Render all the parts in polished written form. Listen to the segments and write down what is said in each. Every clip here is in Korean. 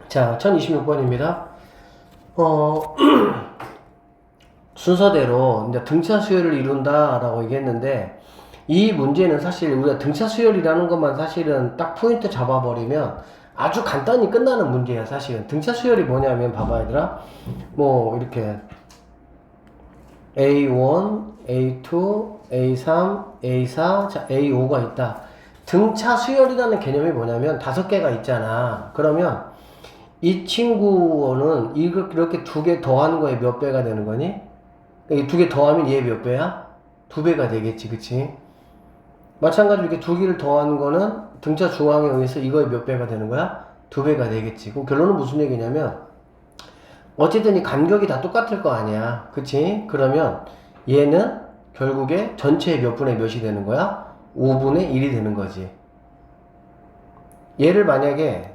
자, 1026번입니다. 순서대로 이제 등차 수열을 이룬다라고 얘기했는데, 이 문제는 사실 우리가 등차 수열이라는 것만 사실은 딱 포인트 잡아버리면 아주 간단히 끝나는 문제야. 사실은 등차 수열이 뭐냐면, 봐봐 얘들아, 뭐 이렇게 A1, A2, A3, A4, 자 A5가 있다. 등차 수열이라는 개념이 뭐냐면 5개가 있잖아. 그러면 이 친구는 이렇게 2개 더하는 거에 몇 배가 되는 거니? 이 2개 더하면 얘 몇 배야? 2배가 되겠지, 그치? 마찬가지로 이렇게 2개를 더하는 거는 등차 중앙에 의해서 이거에 몇 배가 되는 거야? 2배가 되겠지. 그럼 결론은 무슨 얘기냐면, 어쨌든 이 간격이 다 똑같을 거 아니야. 그치? 그러면 얘는 결국에 전체의 몇 분의 몇이 되는 거야? 5분의 1이 되는 거지. 얘를 만약에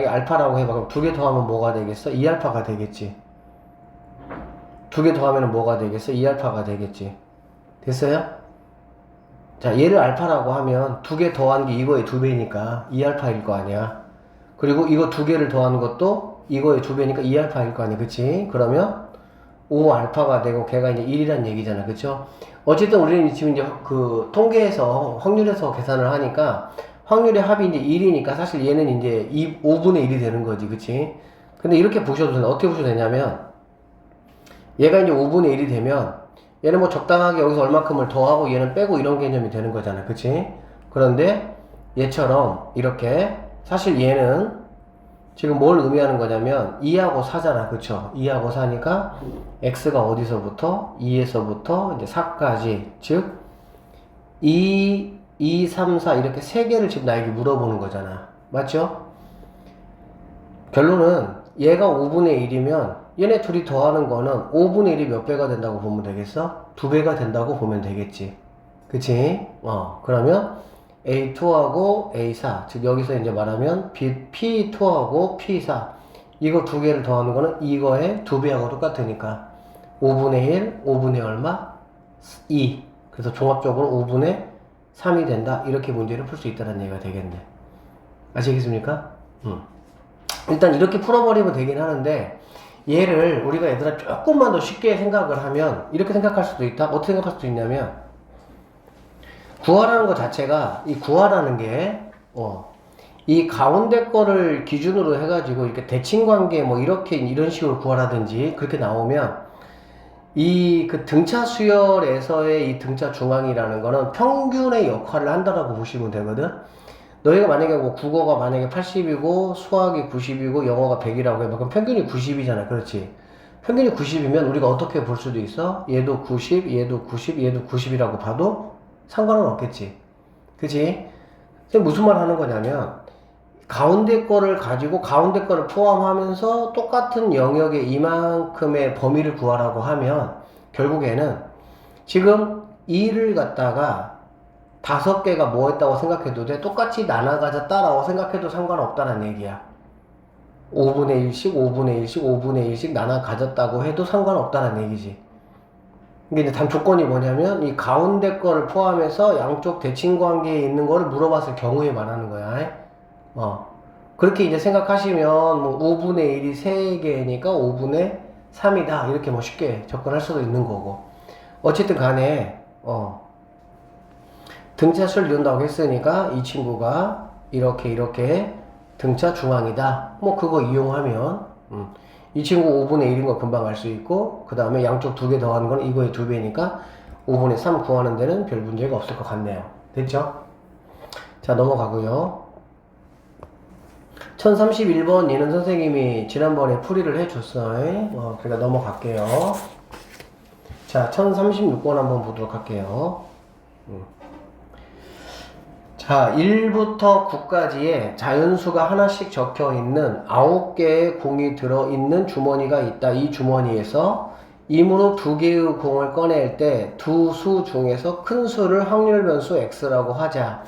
알파라고 해봐. 그럼 2개 더하면 뭐가 되겠어? 2알파가 되겠지. 2개 더하면 뭐가 되겠어? 2알파가 되겠지. 됐어요? 자, 얘를 알파라고 하면 2개 더한 게 이거의 2배니까 2알파일 거 아니야. 그리고 이거 2개를 더하는 것도 이거의 2배니까 2알파일 거 아니야. 그치? 그러면 5알파가 되고 걔가 이제 1이란 얘기잖아. 그쵸? 어쨌든 우리는 지금 이제 그 통계에서 확률에서 계산을 하니까 확률의 합이 이제 1이니까 사실 얘는 이제 5분의 1이 되는 거지. 그치? 근데 이렇게 보셔도 되나? 어떻게 보셔도 되냐면, 얘가 이제 5분의 1이 되면 얘는 뭐 적당하게 여기서 얼마큼을 더하고 얘는 빼고 이런 개념이 되는 거잖아. 그치? 그런데 얘처럼 이렇게 사실 얘는 지금 뭘 의미하는 거냐면 2하고 4잖아. 그쵸? 2하고 4니까 x가 어디서부터? 2에서부터 이제 4까지. 즉 2, 3, 4 이렇게 3개를 지금 나에게 물어보는 거잖아. 맞죠? 결론은 얘가 5분의 1이면 얘네 둘이 더하는 거는 5분의 1이 몇 배가 된다고 보면 되겠어? 2배가 된다고 보면 되겠지. 그치? 그러면 A2하고 A4, 즉 여기서 이제 말하면 P2하고 P4 이거 2개를 더하는 거는 이거의 2배하고 똑같으니까 5분의 1, 5분의 얼마? 2. 그래서 종합적으로 5분의 3이 된다. 이렇게 문제를 풀 수 있다는 얘기가 되겠네. 아시겠습니까? 일단 이렇게 풀어버리면 되긴 하는데, 얘를 우리가 얘들아 조금만 더 쉽게 생각을 하면 이렇게 생각할 수도 있다. 어떻게 생각할 수도 있냐면, 구하라는 것 자체가, 이 구하라는 게 이 가운데 거를 기준으로 해가지고 이렇게 대칭관계 뭐 이렇게 이런 식으로 구하라든지 그렇게 나오면, 이 그 등차 수열에서의 이 등차 중앙이라는 거는 평균의 역할을 한다라고 보시면 되거든. 너희가 만약에 뭐 국어가 만약에 80이고 수학이 90이고 영어가 100이라고 해봐. 그럼 평균이 90이잖아. 그렇지? 평균이 90이면 우리가 어떻게 볼 수도 있어? 얘도 90, 얘도 90, 얘도 90이라고 봐도 상관은 없겠지. 그치? 무슨 말 하는 거냐면, 가운데 거를 가지고 가운데 거를 포함하면서 똑같은 영역에 이만큼의 범위를 구하라고 하면 결국에는 지금 2를 갖다가 5개가 뭐 했다고 생각해도 돼. 똑같이 나눠 가졌다라고 생각해도 상관없다는 얘기야. 5분의 1씩, 5분의 1씩, 5분의 1씩 나눠 가졌다고 해도 상관없다는 얘기지. 이게 이제 단 조건이 뭐냐면 이 가운데 거를 포함해서 양쪽 대칭 관계에 있는 거를 물어봤을 경우에 말하는 거야. 그렇게 이제 생각하시면 뭐 5분의 1이 3개니까 5분의 3이다. 이렇게 뭐 쉽게 접근할 수도 있는 거고. 어쨌든 간에 등차 수를 이룬다고 했으니까 이 친구가 이렇게 등차 중앙이다. 뭐 그거 이용하면 이 친구 5분의 1인 거 금방 알 수 있고, 그 다음에 양쪽 2개 더하는 건 이거의 2배니까 5분의 3 구하는 데는 별 문제가 없을 것 같네요. 됐죠? 자, 넘어가고요. 1031번 얘는 선생님이 지난번에 풀이를 해줬어. 그러니까 넘어갈게요. 자, 1036번 한번 보도록 할게요. 자, 1부터 9까지에 자연수가 하나씩 적혀 있는 9개의 공이 들어있는 주머니가 있다. 이 주머니에서 임으로 2개의 공을 꺼낼 때 두 수 중에서 큰 수를 확률 변수 x라고 하자.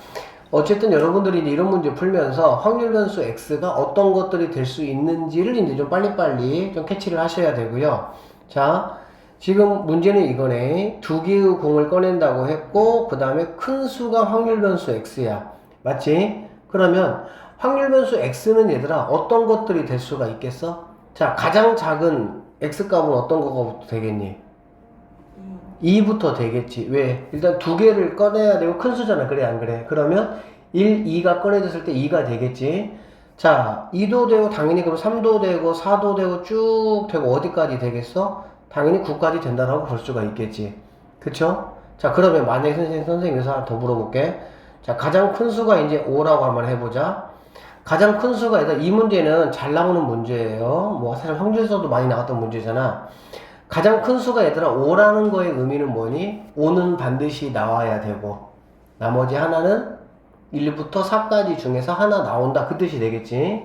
어쨌든 여러분들이 이런 문제 풀면서 확률 변수 x가 어떤 것들이 될 수 있는지를 이제 좀 빨리빨리 좀 캐치를 하셔야 되고요. 자, 지금 문제는 이거네. 2개의 공을 꺼낸다고 했고, 그 다음에 큰 수가 확률 변수 x야. 맞지? 그러면 확률 변수 x는 얘들아 어떤 것들이 될 수가 있겠어? 자, 가장 작은 x값은 어떤 거가 되겠니? 2부터 되겠지. 왜? 일단 두 개를 꺼내야 되고 큰 수잖아. 그래 안 그래? 그러면 1, 2가 꺼내졌을 때 2가 되겠지. 자, 2도 되고 당연히 그럼 3도 되고 4도 되고 쭉 되고 어디까지 되겠어? 당연히 9까지 된다라고 볼 수가 있겠지. 그쵸? 자, 그러면 만약에 선생님 여기서 하나 더 물어볼게. 자, 가장 큰 수가 이제 5라고 한번 해보자. 가장 큰 수가 있다. 이 문제는 잘 나오는 문제예요. 뭐 사실 확률에서도 많이 나왔던 문제잖아. 가장 큰 수가 얘들아 5라는 거의 의미는 뭐니? 5는 반드시 나와야 되고 나머지 하나는 1부터 4까지 중에서 하나 나온다 그 뜻이 되겠지.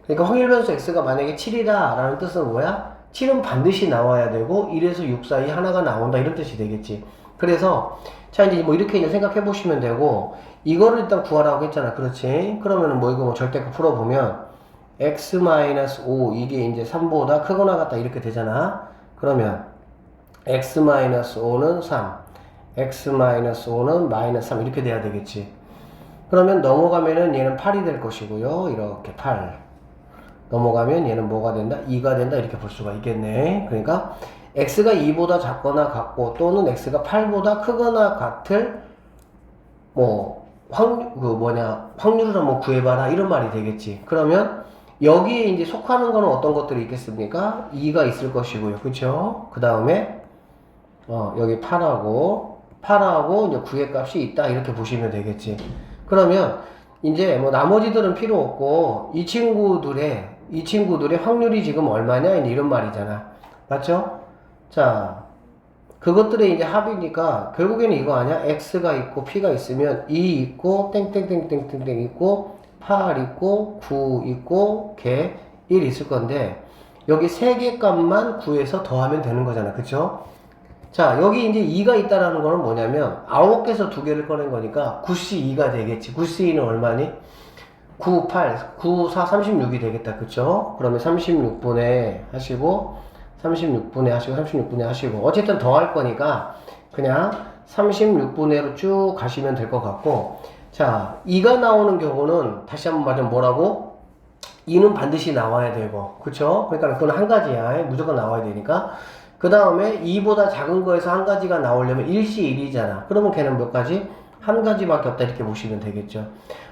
그러니까 확률 변수 x가 만약에 7이다 라는 뜻은 뭐야? 7은 반드시 나와야 되고 1에서 6 사이 하나가 나온다 이런 뜻이 되겠지. 그래서 자 이제 뭐 이렇게 이제 생각해 보시면 되고 이거를 일단 구하라고 했잖아. 그렇지? 그러면은 뭐 이거 뭐 절대값 풀어보면 x-5 이게 이제 3보다 크거나 같다 이렇게 되잖아. 그러면 x-5는 3 x-5는 마이너스 3 이렇게 돼야 되겠지. 그러면 넘어가면은 얘는 8이 될 것이고요. 이렇게 8 넘어가면 얘는 뭐가 된다? 2가 된다 이렇게 볼 수가 있겠네. 그러니까 x가 2보다 작거나 같고 또는 x가 8보다 크거나 같을 뭐 확률을 한번 구해봐라 이런 말이 되겠지. 그러면 여기에 이제 속하는 거는 어떤 것들이 있겠습니까? 2가 있을 것이고요. 그쵸? 그 다음에 여기 8하고 이제 9의 값이 있다 이렇게 보시면 되겠지. 그러면 이제 뭐 나머지들은 필요 없고 이 친구들의 확률이 지금 얼마냐 이런 말이잖아. 맞죠? 자, 그것들의 이제 합이니까 결국에는 이거 아니야? x가 있고 p가 있으면 2 있고 땡땡땡땡땡땡 있고 8 있고 9 있고 개 1 있을 건데 여기 3개 값만 구해서 더하면 되는 거잖아. 그쵸? 자, 여기 이제 2가 있다라는 거는 뭐냐면 9개에서 2개를 꺼낸 거니까 9C 2가 되겠지. 9C 2는 얼마니? 9, 8, 9, 4, 36이 되겠다. 그쵸? 그러면 36분의 하시고 36분의 하시고 어쨌든 더할 거니까 그냥 36분의로 쭉 가시면 될 것 같고 자 2가 나오는 경우는 다시 한번 말하면 뭐라고? 2는 반드시 나와야 되고 그쵸? 그러니까 그건 한 가지야. 무조건 나와야 되니까 그 다음에 2보다 작은 거에서 한 가지가 나오려면 1시 1이잖아. 그러면 걔는 몇 가지? 한 가지밖에 없다 이렇게 보시면 되겠죠.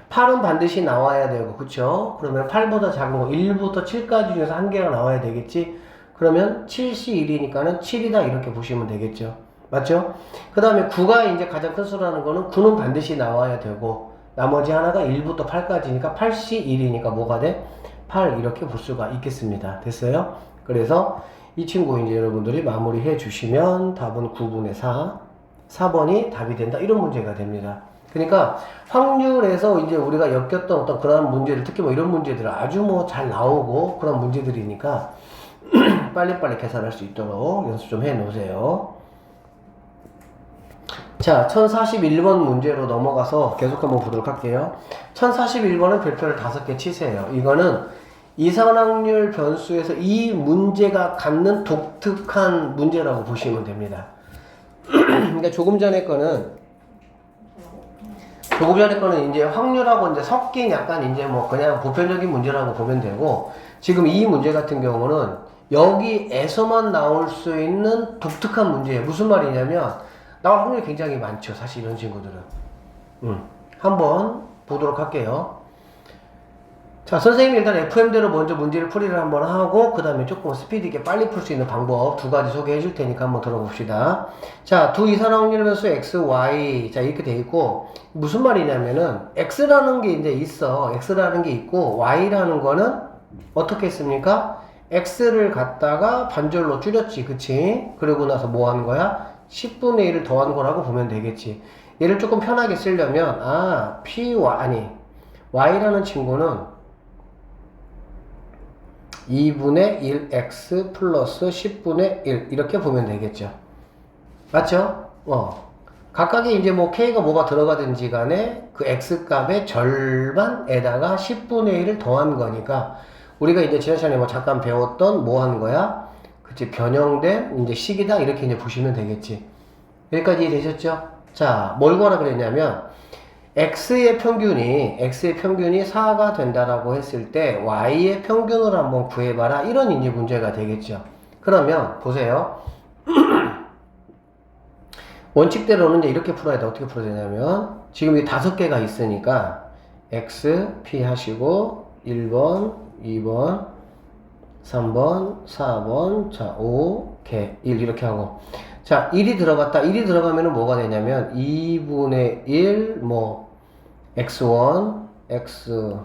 8은 반드시 나와야 되고 그쵸? 그러면 8보다 작은 거 1부터 7까지 중에서 한 개가 나와야 되겠지. 그러면 7시 1이니까는 7이다 이렇게 보시면 되겠죠. 맞죠? 그 다음에 9가 이제 가장 큰 수라는 거는 9는 반드시 나와야 되고 나머지 하나가 1부터 8까지니까 8시 1이니까 뭐가 돼? 8 이렇게 볼 수가 있겠습니다. 됐어요? 그래서 이 친구 이제 여러분들이 마무리해 주시면 답은 9분의 4 4번이 답이 된다 이런 문제가 됩니다. 그러니까 확률에서 이제 우리가 엮였던 어떤 그런 문제들 특히 뭐 이런 문제들 아주 뭐 잘 나오고 그런 문제들이니까 빨리빨리 계산할 수 있도록 연습 좀 해 놓으세요. 자, 1041번 문제로 넘어가서 계속 한번 보도록 할게요. 1041번은 별표를 5개 치세요. 이거는 이산확률 변수에서 이 문제가 갖는 독특한 문제라고 보시면 됩니다. 그러니까 조금 전에 거는 이제 확률하고 이제 섞인 약간 이제 뭐 그냥 보편적인 문제라고 보면 되고 지금 이 문제 같은 경우는 여기에서만 나올 수 있는 독특한 문제예요. 무슨 말이냐면 나올 확률이 굉장히 많죠. 사실 이런 친구들은. 한번 보도록 할게요. 자, 선생님이 일단 FM대로 먼저 문제를 풀이를 한번 하고 그 다음에 조금 스피드 있게 빨리 풀 수 있는 방법 2가지 소개해 줄 테니까 한번 들어봅시다. 자, 두 이산확률 변수 x, y 자 이렇게 돼 있고 무슨 말이냐면은 x라는 게 이제 있어. x라는 게 있고 y라는 거는 어떻게 했습니까? x를 갖다가 반절로 줄였지. 그치? 그러고 나서 뭐 하는 거야? 10분의 1을 더한 거라고 보면 되겠지. 얘를 조금 편하게 쓰려면 y라는 친구는 2분의 1x 플러스 10분의 1 이렇게 보면 되겠죠. 맞죠? 각각의 이제 뭐 k가 뭐가 들어가든지 간에 그 x 값의 절반에다가 10분의 1을 더한 거니까 우리가 이제 지난 시간에 뭐 잠깐 배웠던 뭐 하는 거야? 그치, 변형된 이제 식이다 이렇게 이제 보시면 되겠지. 여기까지 이해되셨죠? 자, 뭘 구하라 그랬냐면 x의 평균이 4가 된다라고 했을 때 y의 평균을 한번 구해봐라. 이런 이제 문제가 되겠죠. 그러면 보세요. 원칙대로는 이제 이렇게 풀어야 돼. 어떻게 풀어야 되냐면 지금 이 5개가 있으니까 x, p 하시고 1번, 2번, 3번, 4번, 자, 5, 개, 1 이렇게 하고 자, 1이 들어갔다. 1이 들어가면은 뭐가 되냐면 2분의 1, 뭐 x1, x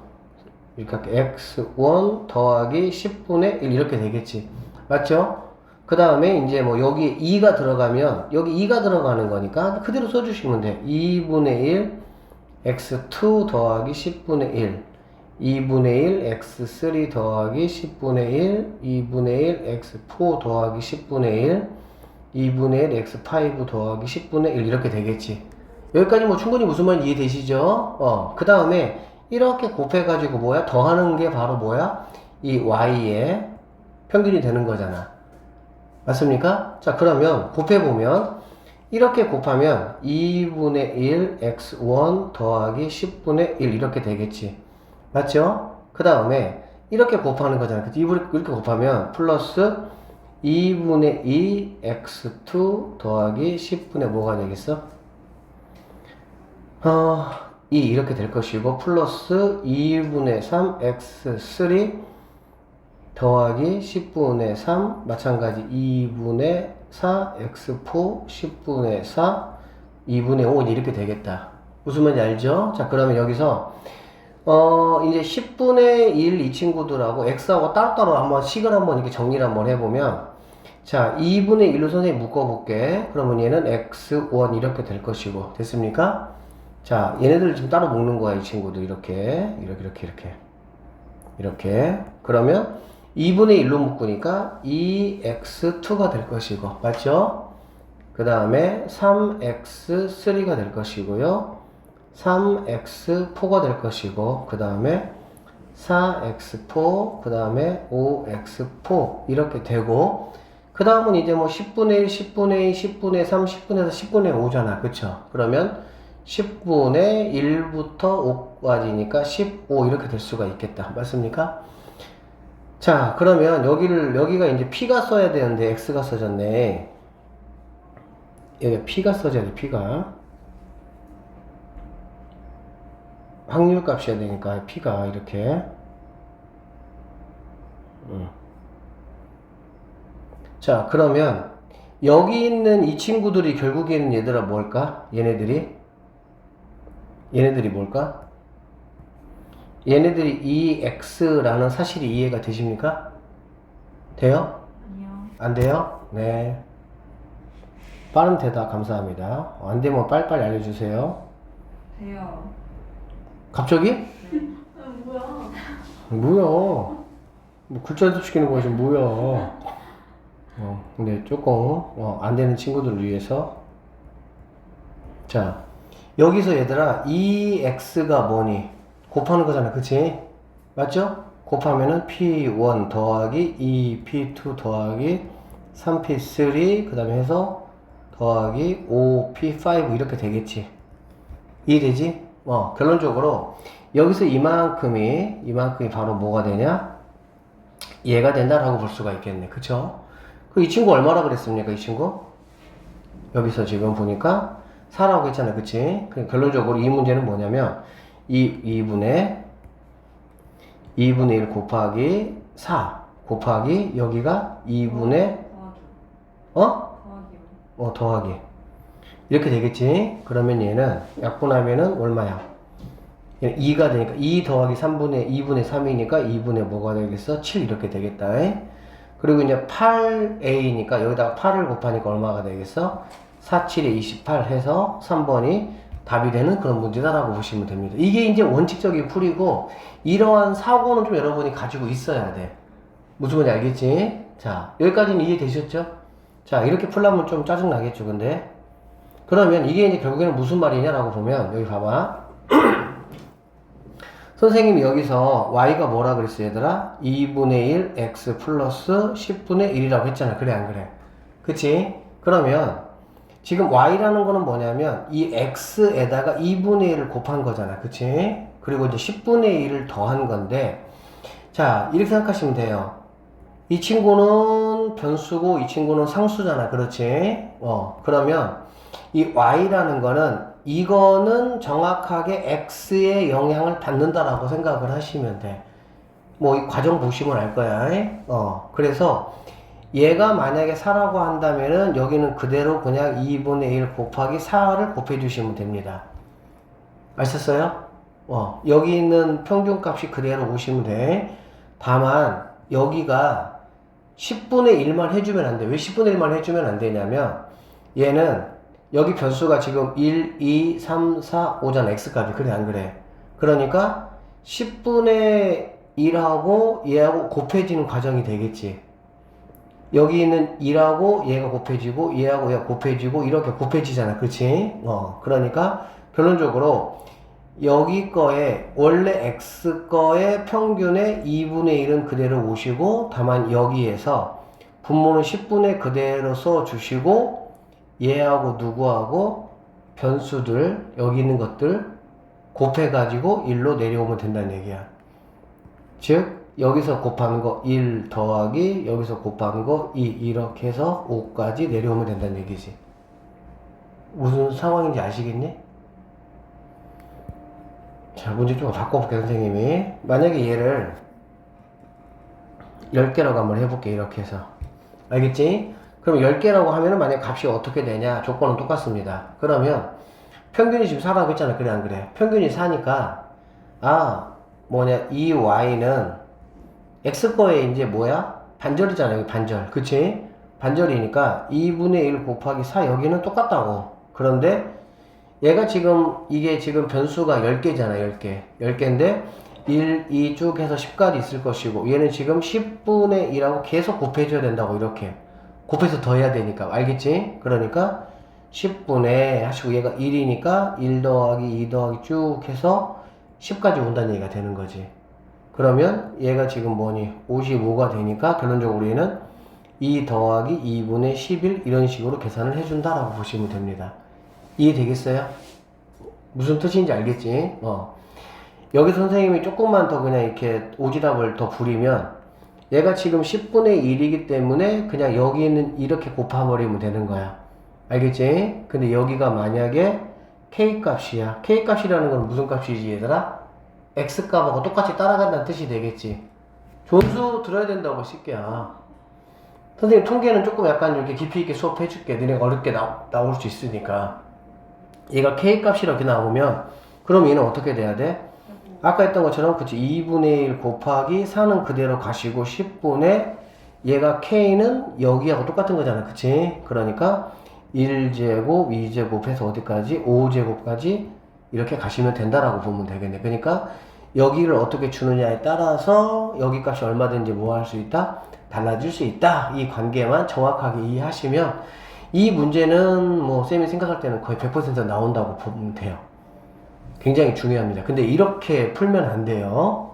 이렇게 할게. x1 더하기 10분의 1 이렇게 되겠지. 맞죠? 그 다음에 이제 뭐 여기 2가 들어가면 여기 2가 들어가는 거니까 그대로 써주시면 돼. 2분의 1 x2 더하기 10분의 1 2분의 1 x3 더하기 10분의 1 2분의 1 x4 더하기 10분의 1 2분의 1 x5 더하기 10분의 1 이렇게 되겠지. 여기까지 뭐 충분히 무슨 말인지 이해되시죠? 그 다음에 이렇게 곱해가지고 뭐야? 더하는 게 바로 뭐야? 이 y의 평균이 되는 거잖아. 맞습니까? 자, 그러면 곱해보면 이렇게 곱하면 2분의 1 x1 더하기 10분의 1 이렇게 되겠지. 맞죠? 그 다음에 이렇게 곱하는 거잖아. 이렇게 곱하면 플러스 2분의 2 x2 더하기 10분의 뭐가 되겠어? 2 이렇게 될 것이고 플러스 2분의 3 x3 더하기 10분의 3 마찬가지 2분의 4 x4 10분의 4 2분의 5 이렇게 되겠다. 무슨 말인지 알죠? 자, 그러면 여기서 이제 10분의 1 이 친구들하고 x하고 따로따로 한번 식을 한번 이렇게 정리를 한번 해보면 자, 2분의 1로 선생님 묶어볼게. 그러면 얘는 x1 이렇게 될 것이고 됐습니까? 자, 얘네들 지금 따로 묶는 거야. 이 친구들 이렇게 그러면 2분의 1로 묶으니까 2x2가 될 것이고 맞죠? 그 다음에 3x3가 될 것이고요 3x4가 될 것이고 그 다음에 4x4 그 다음에 5x4 이렇게 되고 그 다음은 이제 뭐 10분의 1, 10분의 2, 10분의 3, 10분의 4, 10분의 5잖아. 그쵸? 그러면 10분의 1부터 5까지니까 15 이렇게 될 수가 있겠다. 맞습니까? 자, 그러면 여기가 이제 P가 써야 되는데 X가 써졌네. 여기 P가 써져야 돼, P가. 확률 값이어야 되니까 P가 이렇게. 자, 그러면 여기 있는 이 친구들이 결국에는 얘들아 뭘까? 얘네들이 뭘까? 얘네들이 이 x라는 사실이 이해가 되십니까? 돼요? 아니요. 안 돼요? 네. 빠른 대답 감사합니다. 안 되면 빨리빨리 알려주세요. 돼요. 갑자기? 뭐야? 뭐야? 뭐 글자도 시키는 거지 뭐야? 근데 조금 안 되는 친구들을 위해서 자, 여기서 얘들아 이 x가 뭐니? 곱하는 거잖아, 그치? 맞죠? 곱하면은 p1 더하기 2p2 더하기 3p3 그 다음에 해서 더하기 5p5 이렇게 되겠지. 이해되지? 결론적으로 여기서 이만큼이 바로 뭐가 되냐? 얘가 된다라고 볼 수가 있겠네. 그쵸? 이 친구 얼마라 그랬습니까? 이 친구? 여기서 지금 보니까 4라고 했잖아. 그치? 결론적으로 이 문제는 뭐냐면 2분의 1 곱하기 4 곱하기 여기가 2분의 더하기 이렇게 되겠지. 그러면 얘는 약분하면은 얼마야? 얘는 2가 되니까 2 더하기 2분의 3이니까 2분의 뭐가 되겠어? 7 이렇게 되겠다. 그리고 이제 8a니까 여기다가 8을 곱하니까 얼마가 되겠어? 4, 7에 28 해서 3번이 답이 되는 그런 문제다라고 보시면 됩니다. 이게 이제 원칙적인 풀이고 이러한 사고는 좀 여러분이 가지고 있어야 돼. 무슨 말인지 알겠지? 자, 여기까지는 이해되셨죠? 자, 이렇게 풀려면 좀 짜증나겠죠, 근데? 그러면 이게 이제 결국에는 무슨 말이냐라고 보면 여기 봐봐. 선생님이 여기서 y가 뭐라 그랬어, 얘들아? 2분의 1 x 플러스 10분의 1이라고 했잖아. 그래, 안 그래? 그치? 그러면 지금 y라는 거는 뭐냐면 이 x에다가 2분의 1을 곱한 거잖아. 그치? 그리고 이제 10분의 1을 더한 건데, 자, 이렇게 생각하시면 돼요. 이 친구는 변수고 이 친구는 상수잖아. 그렇지? 그러면 이 y라는 거는 이거는 정확하게 x의 영향을 받는다라고 생각을 하시면 돼. 뭐 이 과정 보시면 알 거야. 그래서 얘가 만약에 4라고 한다면은 여기는 그대로 그냥 2분의 1 곱하기 4를 곱해 주시면 됩니다. 아셨어요? 여기 있는 평균값이 그대로 오시면 돼. 다만 여기가 10분의 1만 해주면 안 돼. 왜 10분의 1만 해주면 안 되냐면 얘는 여기 변수가 지금 1, 2, 3, 4, 5잖아. x값이. 그래 안 그래? 그러니까 10분의 1하고 얘하고 곱해지는 과정이 되겠지. 여기 있는 2하고 얘가 곱해지고 얘하고 얘가 곱해지고 이렇게 곱해지잖아. 그렇지? 그러니까 결론적으로 여기 거에 원래 x 거의 평균의 2분의 1은 그대로 오시고 다만 여기에서 분모는 10분의 그대로 써 주시고 얘하고 누구하고 변수들 여기 있는 것들 곱해 가지고 1로 내려오면 된다는 얘기야. 즉 여기서 곱하는 거 1 더하기 여기서 곱하는 거 2 이렇게 해서 5까지 내려오면 된다는 얘기지. 무슨 상황인지 아시겠니? 자, 문제 좀 바꿔볼게요, 선생님이. 만약에 얘를 10개라고 한번 해볼게, 이렇게 해서. 알겠지? 그럼 10개라고 하면은 만약 값이 어떻게 되냐? 조건은 똑같습니다. 그러면 평균이 지금 4라고 했잖아. 그래, 안 그래? 평균이 4니까, 이 y는 x거에 이제 뭐야? 반절이잖아, 여기 반절. 그치? 반절이니까 2분의 1 곱하기 4 여기는 똑같다고. 그런데 얘가 지금 이게 지금 변수가 10개잖아. 10개 10개인데 1, 2 쭉 해서 10까지 있을 것이고 얘는 지금 10분의 1하고 계속 곱해줘야 된다고. 이렇게 곱해서 더해야 되니까. 알겠지? 그러니까 10분의 하시고 얘가 1이니까 1 더하기 2 더하기 쭉 해서 10까지 온다는 얘기가 되는 거지. 그러면 얘가 지금 뭐니 55가 되니까 결론적으로 얘는 2 더하기 2분의 11 이런 식으로 계산을 해준다라고 보시면 됩니다. 이해되겠어요? 무슨 뜻인지 알겠지? 여기 선생님이 조금만 더 그냥 이렇게 오지랖을 더 부리면 얘가 지금 10분의 1이기 때문에 그냥 여기 있는 이렇게 곱해버리면 되는 거야. 알겠지? 근데 여기가 만약에 K값이야. K값이라는 건 무슨 값이지 얘들아? X값하고 똑같이 따라간다는 뜻이 되겠지. 존수 들어야 된다고 쉽게야. 선생님 통계는 조금 약간 이렇게 깊이 있게 수업해 줄게. 너네가 어렵게 나올 수 있으니까. 얘가 K값이 이렇게 나오면 그럼 얘는 어떻게 돼야 돼? 아까 했던 것처럼 그치 2분의 1 곱하기 4는 그대로 가시고 10분의 얘가 K는 여기하고 똑같은 거잖아. 그치? 그러니까 1제곱 2제곱 해서 어디까지? 5제곱까지 이렇게 가시면 된다라고 보면 되겠네. 그러니까 여기를 어떻게 주느냐에 따라서 여기 값이 얼마든지 뭐 할 수 있다? 달라질 수 있다. 이 관계만 정확하게 이해하시면 이 문제는 뭐 쌤이 생각할 때는 거의 100% 나온다고 보면 돼요. 굉장히 중요합니다. 근데 이렇게 풀면 안 돼요.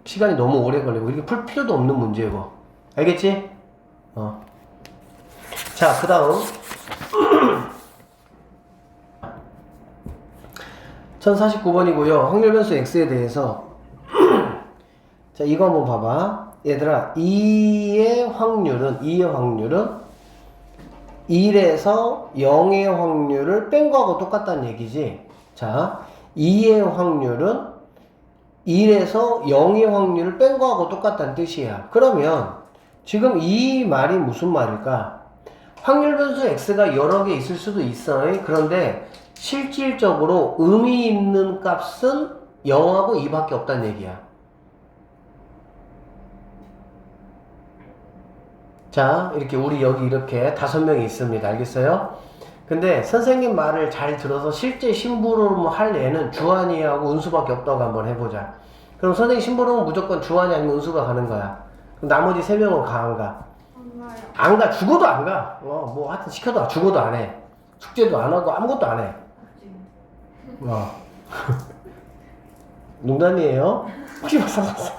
시간이 너무 오래 걸리고 이렇게 풀 필요도 없는 문제고. 알겠지? 자, 그 다음 1049번이고요. 확률 변수 x에 대해서 자, 이거 한번 봐봐. 얘들아, 2의 확률은 1에서 0의 확률을 뺀 거하고 똑같다는 얘기지. 자, 2의 확률은 1에서 0의 확률을 뺀 거하고 똑같다는 뜻이야. 그러면 지금 이 말이 무슨 말일까? 확률 변수 x가 여러 개 있을 수도 있어요. 그런데 실질적으로 의미 있는 값은 0하고 2밖에 없다는 얘기야. 자, 이렇게 우리 여기 이렇게 5명이 있습니다. 알겠어요? 근데 선생님 말을 잘 들어서 실제 심부름 할 애는 주한이하고 운수밖에 없다고 한번 해보자. 그럼 선생님 심부름은 무조건 주한이 아니면 운수가 가는 거야. 그럼 나머지 3명은 가, 안 가? 안 가. 죽어도 안 가. 뭐 하여튼 시켜도 죽어도 안 해. 숙제도 안 하고 아무것도 안 해. 농담이에요. 혹시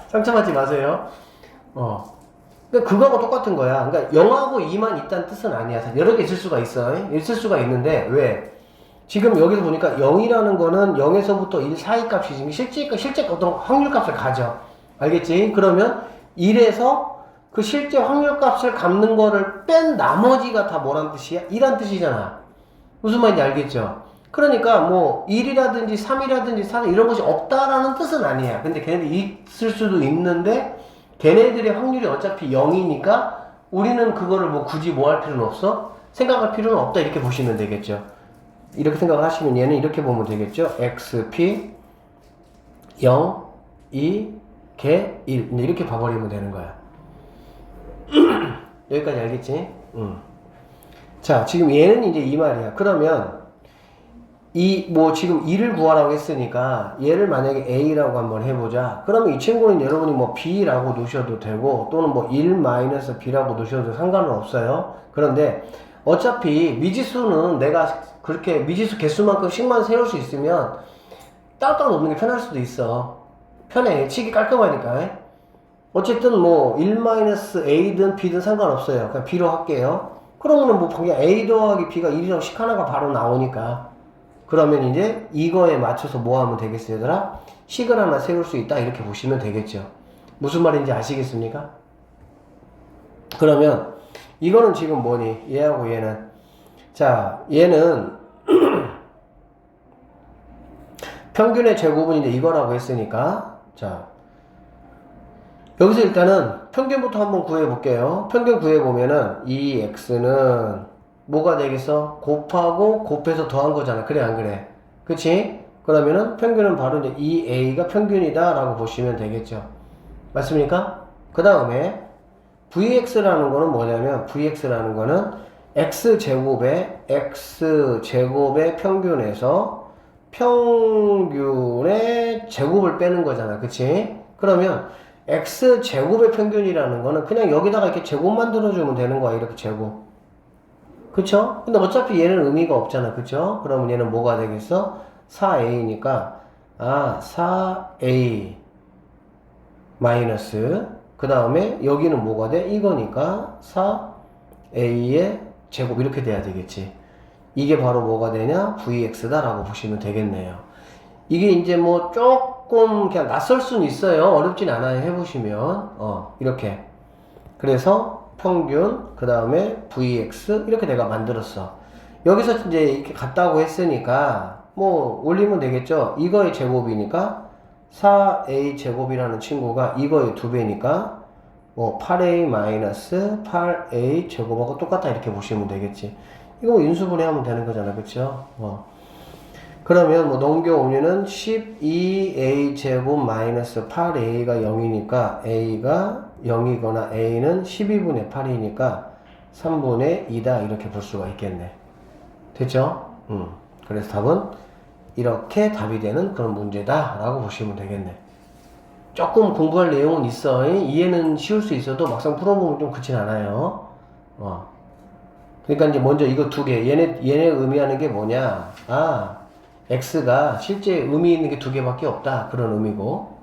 상처받지 마세요. 그러니까 그거하고 똑같은 거야. 그러니까 0하고 2만 있다는 뜻은 아니야. 여러 개 있을 수가 있어. 있을 수가 있는데, 왜? 지금 여기서 보니까 0이라는 거는 0에서부터 1 사이 값이지. 실제 어떤 확률 값을 가져. 알겠지? 그러면 1에서 그 실제 확률 값을 갚는 거를 뺀 나머지가 다 뭐란 뜻이야? 2란 뜻이잖아. 무슨 말인지 알겠죠? 그러니까 뭐 1이라든지 3이라든지 4 이런 것이 없다라는 뜻은 아니야. 근데 걔네들이 있을 수도 있는데 걔네들의 확률이 어차피 0이니까 우리는 그거를 뭐 굳이 뭐 할 필요는 없어? 생각할 필요는 없다 이렇게 보시면 되겠죠. 이렇게 생각을 하시면 얘는 이렇게 보면 되겠죠. xp 0, 2, 개 1 이렇게 봐버리면 되는 거야. 여기까지 알겠지? 자, 지금 얘는 이제 이 말이야. 그러면 뭐 지금 2를 구하라고 했으니까 얘를 만약에 A라고 한번 해보자. 그러면 이 친구는 여러분이 뭐 B라고 놓으셔도 되고 또는 뭐 1-B라고 놓으셔도 상관은 없어요. 그런데 어차피 미지수는 내가 그렇게 미지수 개수만큼씩만 세울 수 있으면 따로따로 놓는 게 편할 수도 있어. 편해. 치기 깔끔하니까. 어쨌든 뭐 1-A든 B든 상관없어요. 그냥 B로 할게요. 그러면은 뭐 그냥 A 더하기 B가 1이라고 식 하나가 바로 나오니까 그러면 이제 이거에 맞춰서 뭐 하면 되겠어요, 얘들아? 식을 하나 세울 수 있다 이렇게 보시면 되겠죠. 무슨 말인지 아시겠습니까? 그러면 이거는 지금 뭐니? 얘하고 얘는 자, 얘는 평균의 제곱은 이제 이거라고 했으니까 자 여기서 일단은 평균부터 한번 구해볼게요. 평균 구해보면은 이 x는 뭐가 되겠어? 곱하고 곱해서 더한 거잖아. 그래 안 그래? 그치? 그러면은 평균은 바로 이제 이 a가 평균이다 라고 보시면 되겠죠. 맞습니까? 그 다음에 vx라는 거는 뭐냐면 vx라는 거는 x제곱의 평균에서 평균의 제곱을 빼는 거잖아. 그치? 그러면 x제곱의 평균이라는 거는 그냥 여기다가 이렇게 제곱 만들어주면 되는 거야. 이렇게 제곱. 그쵸? 근데 어차피 얘는 의미가 없잖아. 그쵸? 그러면 얘는 뭐가 되겠어? 4a니까 4a 마이너스 그 다음에 여기는 뭐가 돼? 이거니까 4a의 제곱 이렇게 돼야 되겠지. 이게 바로 뭐가 되냐? vx다 라고 보시면 되겠네요. 이게 이제 뭐 조금 그냥 낯설 수는 있어요. 어렵진 않아요. 해보시면 이렇게 그래서 평균 그 다음에 vx 이렇게 내가 만들었어. 여기서 이제 이렇게 같다고 했으니까 뭐 올리면 되겠죠. 이거의 제곱이니까 4a 제곱이라는 친구가 이거의 2배니까 뭐 8a 마이너스 8a 제곱하고 똑같다 이렇게 보시면 되겠지. 이거 뭐 인수분해하면 되는 거잖아. 그쵸? 그러면 뭐 넘겨오면은 12a 제곱 마이너스 8a가 0이니까 a가 0이거나 a는 12분의 8이니까 3분의 2다 이렇게 볼 수가 있겠네. 됐죠? 그래서 답은 이렇게 답이 되는 그런 문제다 라고 보시면 되겠네. 조금 공부할 내용은 있어. 이해는 쉬울 수 있어도 막상 풀어보면 좀 그렇진 않아요. 그러니까 이제 먼저 이거 두 개 얘네 의미하는 게 뭐냐? x가 실제 의미 있는 게 두 개밖에 없다 그런 의미고,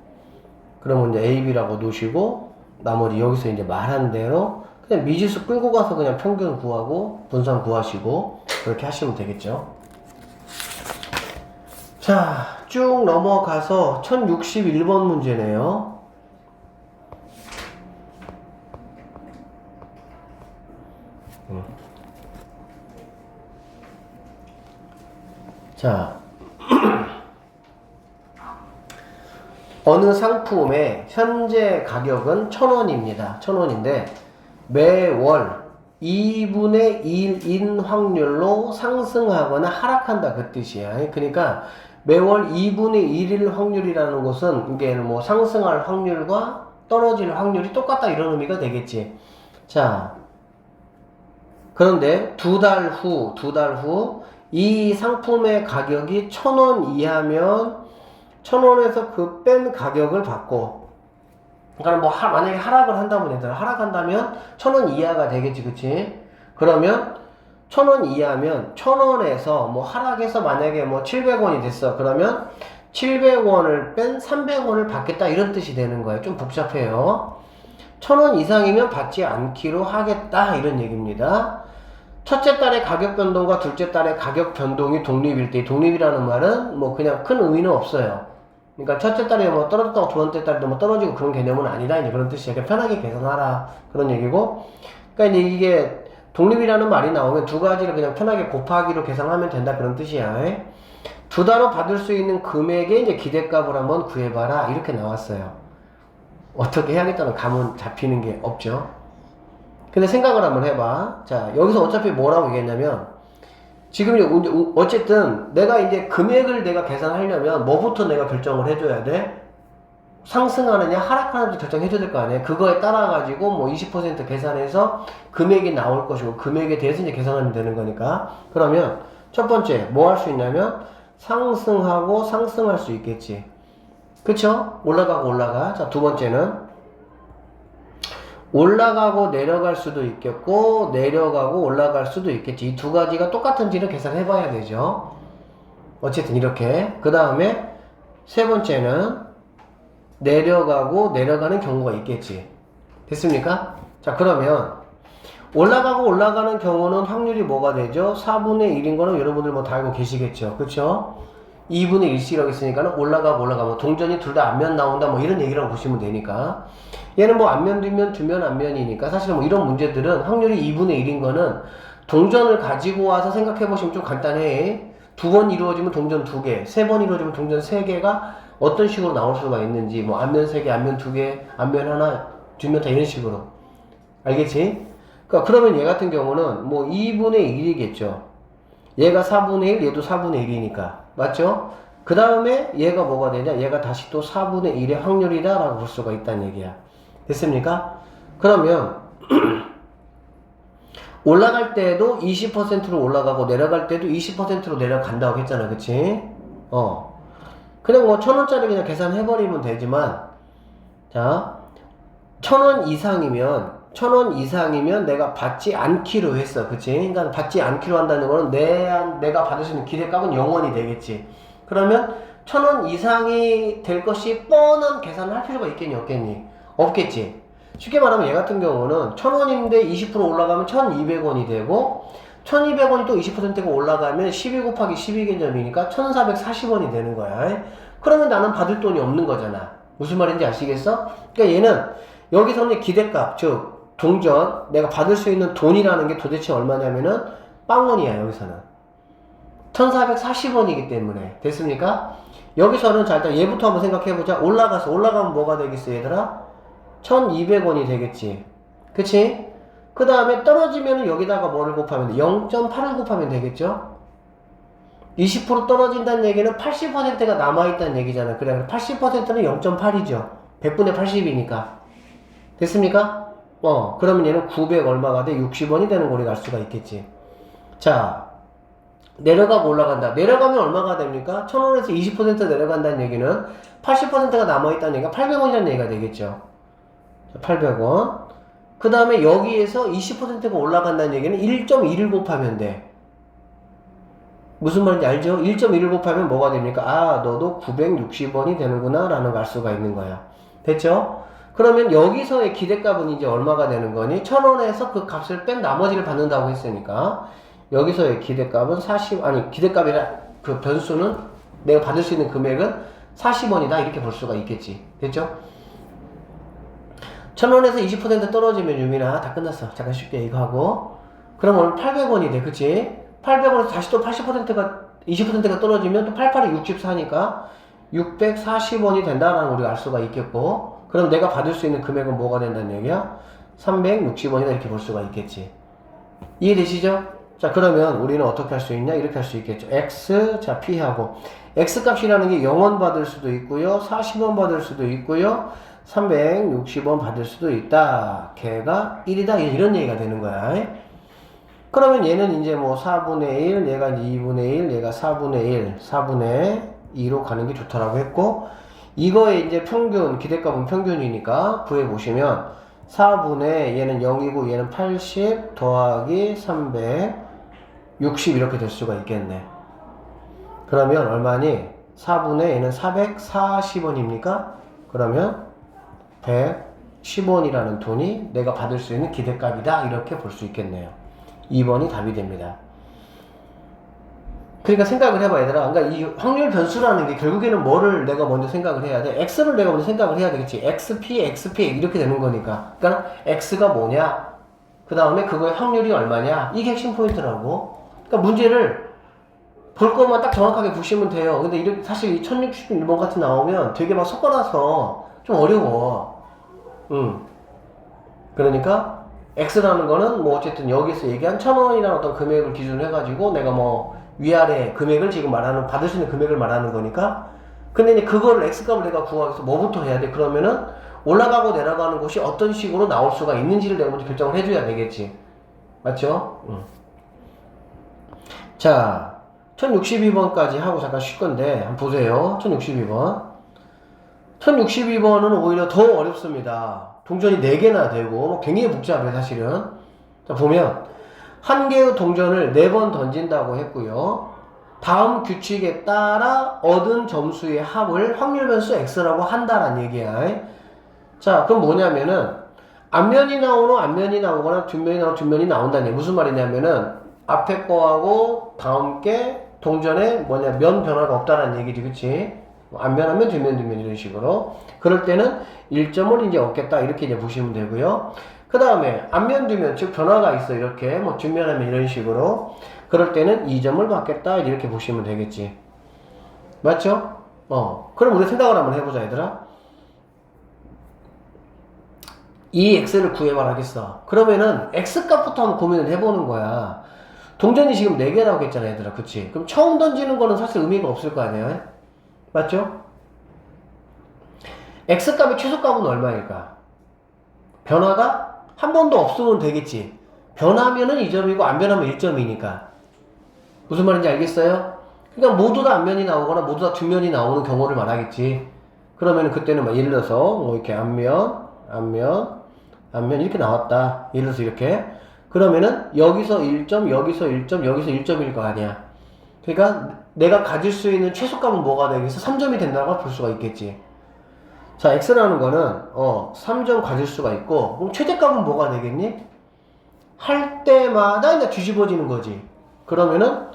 그러면 이제 a, b라고 놓으시고 나머지 여기서 이제 말한 대로 그냥 미지수 끌고 가서 그냥 평균 구하고 분산 구하시고 그렇게 하시면 되겠죠. 자, 쭉 넘어가서 1061번 문제네요. 자, 어느 상품의 현재 가격은 1,000원입니다. 1,000원인데 매월 2분의 1인 확률로 상승하거나 하락한다 그 뜻이야. 그러니까 매월 2분의 1일 확률이라는 것은 이게 뭐 상승할 확률과 떨어질 확률이 똑같다 이런 의미가 되겠지. 자, 그런데 두 달 후 이 상품의 가격이 1,000원 이하면 1,000원에서 그 뺀 가격을 받고, 그러니까 뭐 만약에 하락을 한다면 얘들아, 하락한다면 1,000원 이하가 되겠지, 그치? 그러면 1,000원 이하면 1,000원에서 뭐 하락해서 만약에 뭐 700원이 됐어. 그러면 700원을 뺀 300원을 받겠다 이런 뜻이 되는 거예요. 좀 복잡해요. 1,000원 이상이면 받지 않기로 하겠다 이런 얘기입니다. 첫째 달의 가격 변동과 둘째 달의 가격 변동이 독립일 때, 독립이라는 말은 뭐 그냥 큰 의미는 없어요. 그러니까 첫째 달에 뭐 떨어졌다고 두 번째 달에도 뭐 떨어지고 그런 개념은 아니다 이제 그런 뜻이야. 그냥 편하게 계산하라 그런 얘기고. 그러니까 이제 이게 독립이라는 말이 나오면 두 가지를 그냥 편하게 곱하기로 계산하면 된다 그런 뜻이야. 두 달로 받을 수 있는 금액의 이제 기대값을 한번 구해봐라 이렇게 나왔어요. 어떻게 해야겠다는 감은 잡히는 게 없죠. 근데 생각을 한번 해봐. 자, 여기서 어차피 뭐라고 얘기했냐면, 지금 이제 어쨌든 내가 이제 금액을 내가 계산하려면 뭐부터 내가 결정을 해줘야 돼? 상승하느냐, 하락하느냐 결정해줘야 될 거 아니야? 그거에 따라가지고 뭐 20% 계산해서 금액이 나올 것이고, 금액에 대해서 이제 계산하면 되는 거니까. 그러면 첫 번째, 뭐 할 수 있냐면, 상승하고 상승할 수 있겠지. 그쵸? 올라가고 올라가. 자, 두 번째는, 올라가고 내려갈 수도 있겠고 내려가고 올라갈 수도 있겠지. 이 두 가지가 똑같은지를 계산해 봐야 되죠. 어쨌든 이렇게. 그 다음에 세 번째는 내려가고 내려가는 경우가 있겠지. 됐습니까? 자, 그러면 올라가고 올라가는 경우는 확률이 뭐가 되죠? 4분의 1인 거는 여러분들 뭐 다 알고 계시겠죠. 그쵸? 2분의 1씩이라고 했으니까 올라가고 올라가면 동전이 둘 다 앞면 나온다 뭐 이런 얘기라고 보시면 되니까. 얘는 뭐 앞면 뒷면 두면 앞면이니까 사실은 뭐 이런 문제들은 확률이 2분의 1인 거는 동전을 가지고 와서 생각해 보시면 좀 간단해. 두 번 이루어지면 동전 2개, 세 번 이루어지면 동전 3개가 어떤 식으로 나올 수가 있는지, 뭐 앞면 3개, 앞면 2개, 앞면 하나, 뒷면 다 이런 식으로. 알겠지? 그러니까 그러면 얘 같은 경우는 뭐 2분의 1이겠죠. 얘가 4분의 1, 얘도 4분의 1이니까. 맞죠? 그 다음에 얘가 뭐가 되냐? 얘가 다시 또 4분의 1의 확률이다 라고 볼 수가 있다는 얘기야. 됐습니까? 그러면 올라갈 때도 20%로 올라가고 내려갈 때도 20%로 내려간다고 했잖아. 그치? 그냥 뭐 1,000원짜리 그냥 계산해버리면 되지만, 자, 1,000원 이상이면 내가 받지 않기로 했어. 그치? 그러니까 받지 않기로 한다는 거는 내가 받을 수 있는 기대값은 0원이 되겠지. 그러면 1,000원 이상이 될 것이 뻔한 계산을 할 필요가 있겠니? 없겠니? 없겠지. 쉽게 말하면 얘 같은 경우는 1,000원인데 20% 올라가면 1,200원이 되고 1,200원이 또 20%가 올라가면 12 곱하기 12개념이니까 1,440원이 되는 거야. 그러면 나는 받을 돈이 없는 거잖아. 무슨 말인지 아시겠어? 그러니까 얘는 여기서는 기대값, 즉 동전, 내가 받을 수 있는 돈이라는 게 도대체 얼마냐면은 빵원이야. 여기서는 1,440원이기 때문에. 됐습니까? 여기서는 자 일단 얘부터 한번 생각해보자. 올라가면 뭐가 되겠어 얘들아? 1,200원이 되겠지. 그치? 그 다음에 떨어지면은 여기다가 뭐를 곱하면 돼? 0.8을 곱하면 되겠죠? 20% 떨어진다는 얘기는 80%가 남아있다는 얘기잖아. 그래, 80%는 0.8이죠. 100분의 80이니까. 됐습니까? 그러면 얘는 900 얼마가 돼? 60원이 되는 거 우리가 알 수가 있겠지. 자, 내려가고 올라간다. 내려가면 얼마가 됩니까? 1,000원에서 20% 내려간다는 얘기는 80%가 남아있다는 얘기가 800원이라는 얘기가 되겠죠. 800원. 그 다음에 여기에서 20%가 올라간다는 얘기는 1.1을 곱하면 돼. 무슨 말인지 알죠? 1.1을 곱하면 뭐가 됩니까? 아, 너도 960원이 되는구나 라는 걸 알 수가 있는 거야. 됐죠? 그러면 여기서의 기대값은 이제 얼마가 되는 거니? 1,000원에서 그 값을 뺀 나머지를 받는다고 했으니까 여기서의 기대값은 기대값이라 그 변수는 내가 받을 수 있는 금액은 40원이다 이렇게 볼 수가 있겠지. 됐죠? 1,000원에서 20% 떨어지면 유민아 다 끝났어. 잠깐 쉽게 이거 하고 그럼 오늘 800원이 돼. 그치? 800원에서 다시 또 20%가 떨어지면 또 88이 64니까 640원이 된다라는 우리가 알 수가 있겠고 그럼 내가 받을 수 있는 금액은 뭐가 된다는 얘기야? 360원이다 이렇게 볼 수가 있겠지. 이해되시죠? 자, 그러면 우리는 어떻게 할 수 있냐? 이렇게 할 수 있겠죠. X, 자, P하고 X 값이라는 게 0원 받을 수도 있고요 40원 받을 수도 있고요 360원 받을 수도 있다. 걔가 1이다. 이런 얘기가 되는 거야. 그러면 얘는 이제 뭐 4분의 1, 얘가 2분의 1, 얘가 4분의 1, 4분의 2로 가는 게 좋다라고 했고, 이거의 이제 평균, 기대값은 평균이니까 구해보시면, 4분의 얘는 0이고 얘는 80 더하기 360 이렇게 될 수가 있겠네. 그러면 얼마니? 4분의 얘는 440원입니까? 그러면 10원이라는 돈이 내가 받을 수 있는 기대값이다. 이렇게 볼 수 있겠네요. 2번이 답이 됩니다. 그러니까 생각을 해봐 얘들아. 그러니까 이 확률 변수라는 게 결국에는 뭐를 내가 먼저 생각을 해야 돼? X를 내가 먼저 생각을 해야 되겠지. XP, XP 이렇게 되는 거니까. 그러니까 X가 뭐냐? 그 다음에 그거의 확률이 얼마냐? 이게 핵심 포인트라고. 그러니까 문제를 볼 것만 딱 정확하게 보시면 돼요. 근데 이렇게 사실 1061번 같은 나오면 되게 막 섞어놔서 좀 어려워. 그러니까 X라는 거는 뭐 어쨌든 여기서 얘기한 1000원이라는 어떤 금액을 기준으로 해가지고 내가 뭐 위아래 금액을 지금 말하는, 받을 수 있는 금액을 말하는 거니까. 근데 이제 그거를 X값을 내가 구하기 위해서 뭐부터 해야 돼? 그러면은 올라가고 내려가는 곳이 어떤 식으로 나올 수가 있는지를 내가 먼저 결정을 해줘야 되겠지. 맞죠? 자, 1062번까지 하고 잠깐 쉴 건데, 한번 보세요. 1062번. 1062번은 오히려 더 어렵습니다. 동전이 4개나 되고, 굉장히 복잡해, 사실은. 자, 보면, 한 개의 동전을 4번 던진다고 했고요. 다음 규칙에 따라 얻은 점수의 합을 확률 변수 X라고 한다는 얘기야. 자, 그럼 뭐냐면은, 앞면이 나오거나 앞면이 나오거나 뒷면이 나오거나 뒷면이 나온다는 얘기. 무슨 말이냐면은, 앞에 거하고 다음 게 동전에 면 변화가 없다는 얘기지, 그치? 앞면 하면 뒷면 이런 식으로. 그럴 때는 1점을 이제 얻겠다, 이렇게 이제 보시면 되고요. 그 다음에 앞면 뒷면 즉 변화가 있어 이렇게 뭐 뒷면 하면 이런 식으로. 그럴 때는 2점을 받겠다 이렇게 보시면 되겠지. 맞죠? 그럼 우리 생각을 한번 해보자 얘들아. 이 x를 구해봐라 하겠어. 그러면은 x값부터 한번 고민을 해보는 거야. 동전이 지금 4개라고 했잖아 얘들아, 그치? 그럼 처음 던지는 거는 사실 의미가 없을 거 아니야. 맞죠? x값의 최소값은 얼마일까? 변화가 한 번도 없으면 되겠지. 변하면은 2점이고 안 변하면 1점이니까. 무슨 말인지 알겠어요? 그러니까 모두 다 앞면이 나오거나 모두 다 뒷면이 나오는 경우를 말하겠지. 그러면 그때는 막 예를 들어서 뭐 이렇게 앞면 이렇게 나왔다. 예를 들어서 이렇게. 그러면은 여기서 1점, 여기서 1점, 여기서 1점일 거 아니야. 그러니까 내가 가질 수 있는 최소값은 뭐가 되겠어? 3점이 된다고 볼 수가 있겠지. 자, x라는 거는 3점 가질 수가 있고, 그럼 최대값은 뭐가 되겠니? 할 때마다 이제 뒤집어지는 거지. 그러면은